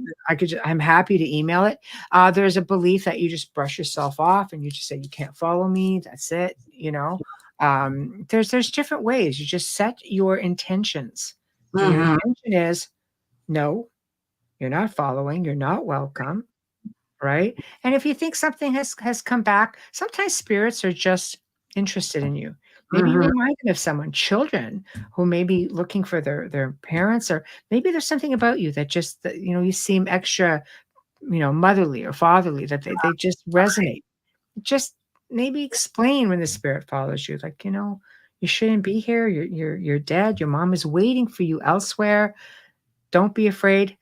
I'm happy to email it. There's a belief that you just brush yourself off and you just say you can't follow me. That's it. There's different ways. You just set your intentions. And your intention is no, you're not following, you're not welcome, right? And if you think something has come back, sometimes spirits are just interested in you. Maybe you remind them of someone, children who may be looking for their parents, or maybe there's something about you that just you seem extra motherly or fatherly, that they just resonate. Just maybe explain when the spirit follows you, like, you shouldn't be here. You're dead. Your mom is waiting for you elsewhere. Don't be afraid.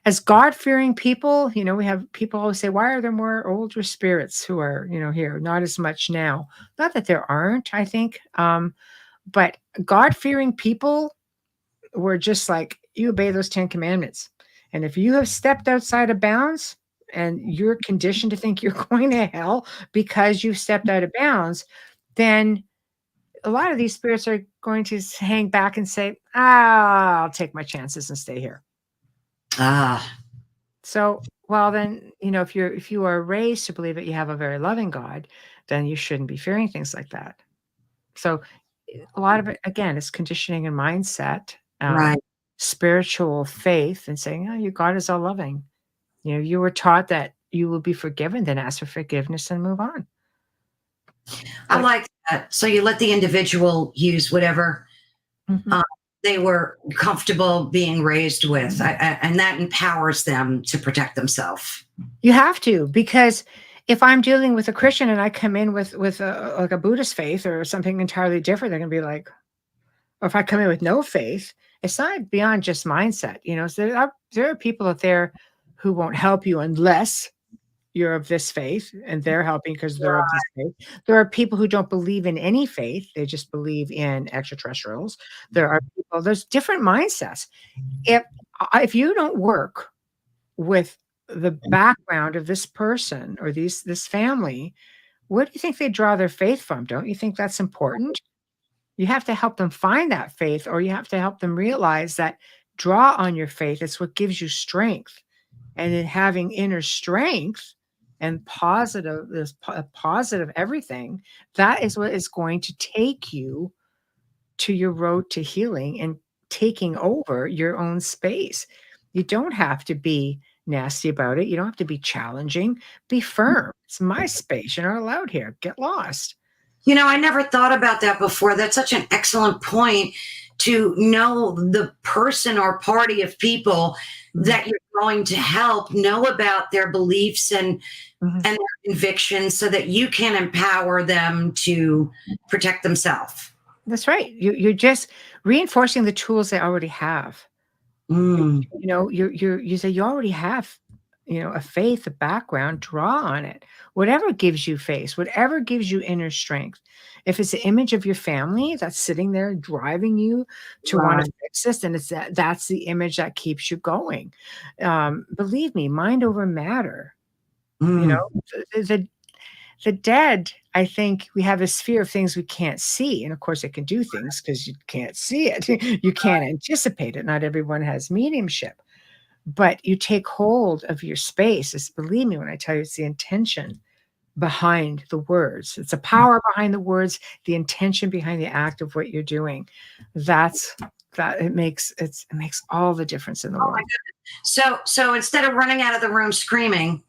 As God-fearing people, we have people always say, why are there more older spirits who are, here? Not as much now. Not that there aren't, I think. But God-fearing people were just like, you obey those 10 commandments. And if you have stepped outside of bounds and you're conditioned to think you're going to hell because you've stepped out of bounds, then a lot of these spirits are going to hang back and say, I'll take my chances and stay here. So, well, then, if you are raised to believe that you have a very loving God, then you shouldn't be fearing things like that. So a lot of it, again, is conditioning and mindset, Right. spiritual faith, and saying, your God is all loving. You were taught that you will be forgiven, then ask for forgiveness and move on. I like that. So you let the individual use whatever they were comfortable being raised with, and that empowers them to protect themselves. You have to, because if I'm dealing with a Christian and I come in with like a Buddhist faith or something entirely different, they're going to be like, or if I come in with no faith, it's not beyond just mindset. So there are people out there who won't help you unless you're of this faith, and they're helping because they're of this faith. There are people who don't believe in any faith. They just believe in extraterrestrials. There's different mindsets. If you don't work with the background of this person or this family, where do you think they draw their faith from? Don't you think that's important? You have to help them find that faith, or you have to help them realize that draw on your faith. It's what gives you strength. And in having inner strength and positive everything, that is what is going to take you to your road to healing and taking over your own space. You don't have to be nasty about it. You don't have to be challenging. Be firm. It's my space. You're not allowed here. Get lost. I never thought about that before. That's such an excellent point, to know the person or party of people that you're going to help know about their beliefs and their convictions, so that you can empower them to protect themselves. That's right. You're just reinforcing the tools they already have. You say you already have, a faith, a background. Draw on it. Whatever gives you faith, whatever gives you inner strength. If it's the image of your family that's sitting there driving you to want to fix this, then that's the image that keeps you going. Believe me, mind over matter. The dead, I think we have this fear of things we can't see. And of course, it can do things because you can't see it. You can't anticipate it. Not everyone has mediumship. But you take hold of your space. Believe me when I tell you, it's the intention behind the words. It's a power behind the words, the intention behind the act of what you're doing. It makes all the difference in the world. So instead of running out of the room screaming,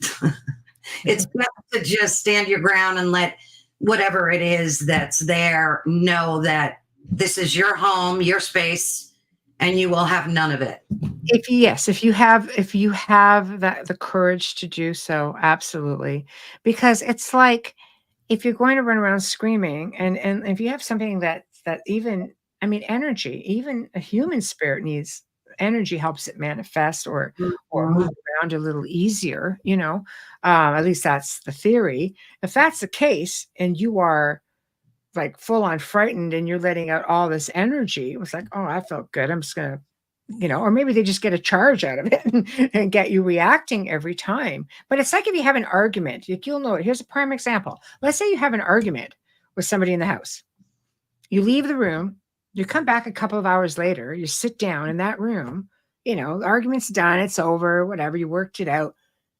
it's best to just stand your ground and let whatever it is that's there know that this is your home, your space, and you will have none of it. If you have the courage to do so, absolutely. Because it's like if you're going to run around screaming, and if you have something that even, I mean, energy, even a human spirit needs energy, helps it manifest or move Mhm. around a little easier, you know. At least that's the theory. If that's the case, and you are like full on frightened and you're letting out all this energy, it was like, oh, I felt good. I'm just gonna, you know, or maybe they just get a charge out of it and get you reacting every time. But it's like if you have an argument, you'll know it. Here's a prime example. Let's say you have an argument with somebody in the house. You leave the room, you come back a couple of hours later, you sit down in that room, you know, the argument's done, it's over, whatever, you worked it out.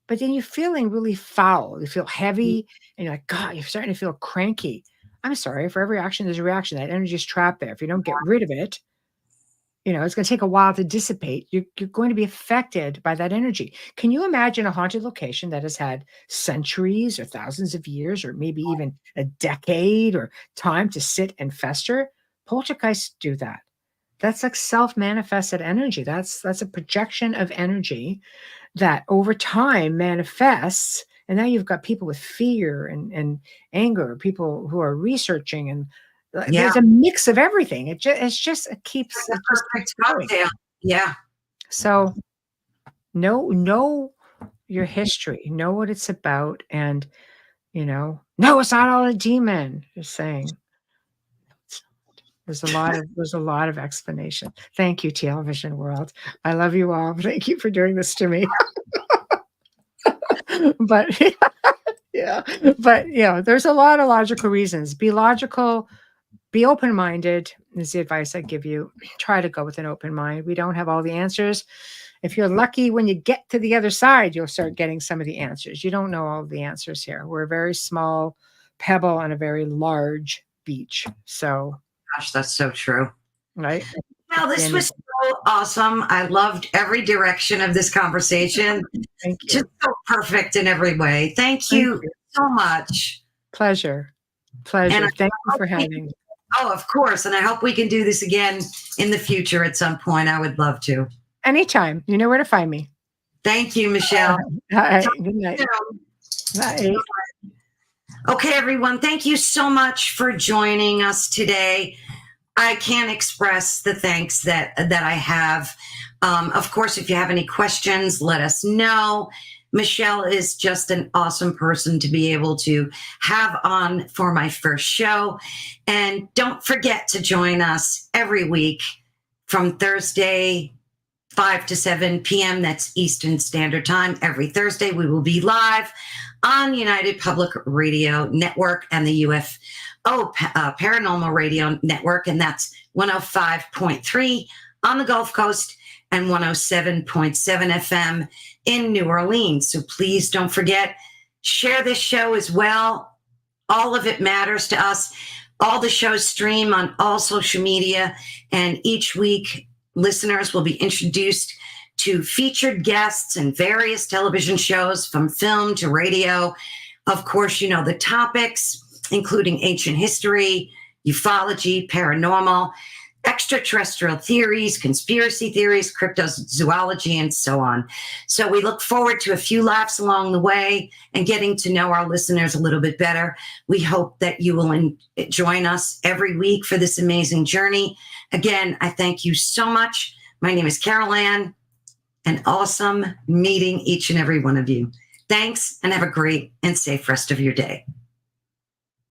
But then you're feeling really foul. You feel heavy and you're like, God, you're starting to feel cranky. I'm sorry, for every action, there's a reaction. That energy is trapped there. If you don't get rid of it, you know, it's going to take a while to dissipate. You're going to be affected by that energy. Can you imagine a haunted location that has had centuries or thousands of years or maybe even a decade or time to sit and fester? Poltergeists do that. That's like self-manifested energy. That's a projection of energy that over time manifests. And now you've got people with fear and anger, people who are researching, and Yeah, there's a mix of everything. like It a just keeps perfect going. cocktail. Yeah. So know your history, know what it's about, and no, it's not all a demon. Just saying. There's a lot of explanation. Thank you, television world. I love you all. Thank you for doing this to me. But yeah, but there's a lot of logical reasons. Be logical, be open-minded is the advice I give you. Try to go with an open mind. We don't have all the answers. If you're lucky, when you get to the other side, you'll start getting some of the answers. You don't know all of the answers here. We're a very small pebble on a very large beach. So, Gosh, that's so true. right? Well, At the this end of was so awesome. I loved every direction of this conversation. Thank Just you. so perfect in every way. Thank Thank you you. so much. Pleasure. And I Pleasure. Thank you hope for we, having me. oh, of course. And I hope we can do this again in the future at some point. I would love to. Anytime. You know where to find me. Thank you, Michelle. All right. Talk Good to night. you soon. Bye. Okay, everyone. Thank you so much for joining us today. I can't express the thanks that I have. Of course, if you have any questions, let us know. Michelle is just an awesome person to be able to have on for my first show. And don't forget to join us every week from Thursday 5 to 7 p.m. That's Eastern Standard Time. Every Thursday, we will be live on United Public Radio Network and the Paranormal Radio Network, and that's 105.3 on the Gulf Coast and 107.7 FM in New Orleans. So please don't forget, share this show as well. All of it matters to us. All the shows stream on all social media, and each week, listeners will be introduced to featured guests and various television shows from film to radio. Of course, you know the topics, including ancient history, ufology, paranormal, extraterrestrial theories, conspiracy theories, cryptozoology, and so on. So we look forward to a few laughs along the way and getting to know our listeners a little bit better. We hope that you will join us every week for this amazing journey. Again, I thank you so much. My name is Carolann, and awesome meeting each and every one of you. Thanks, and have a great and safe rest of your day.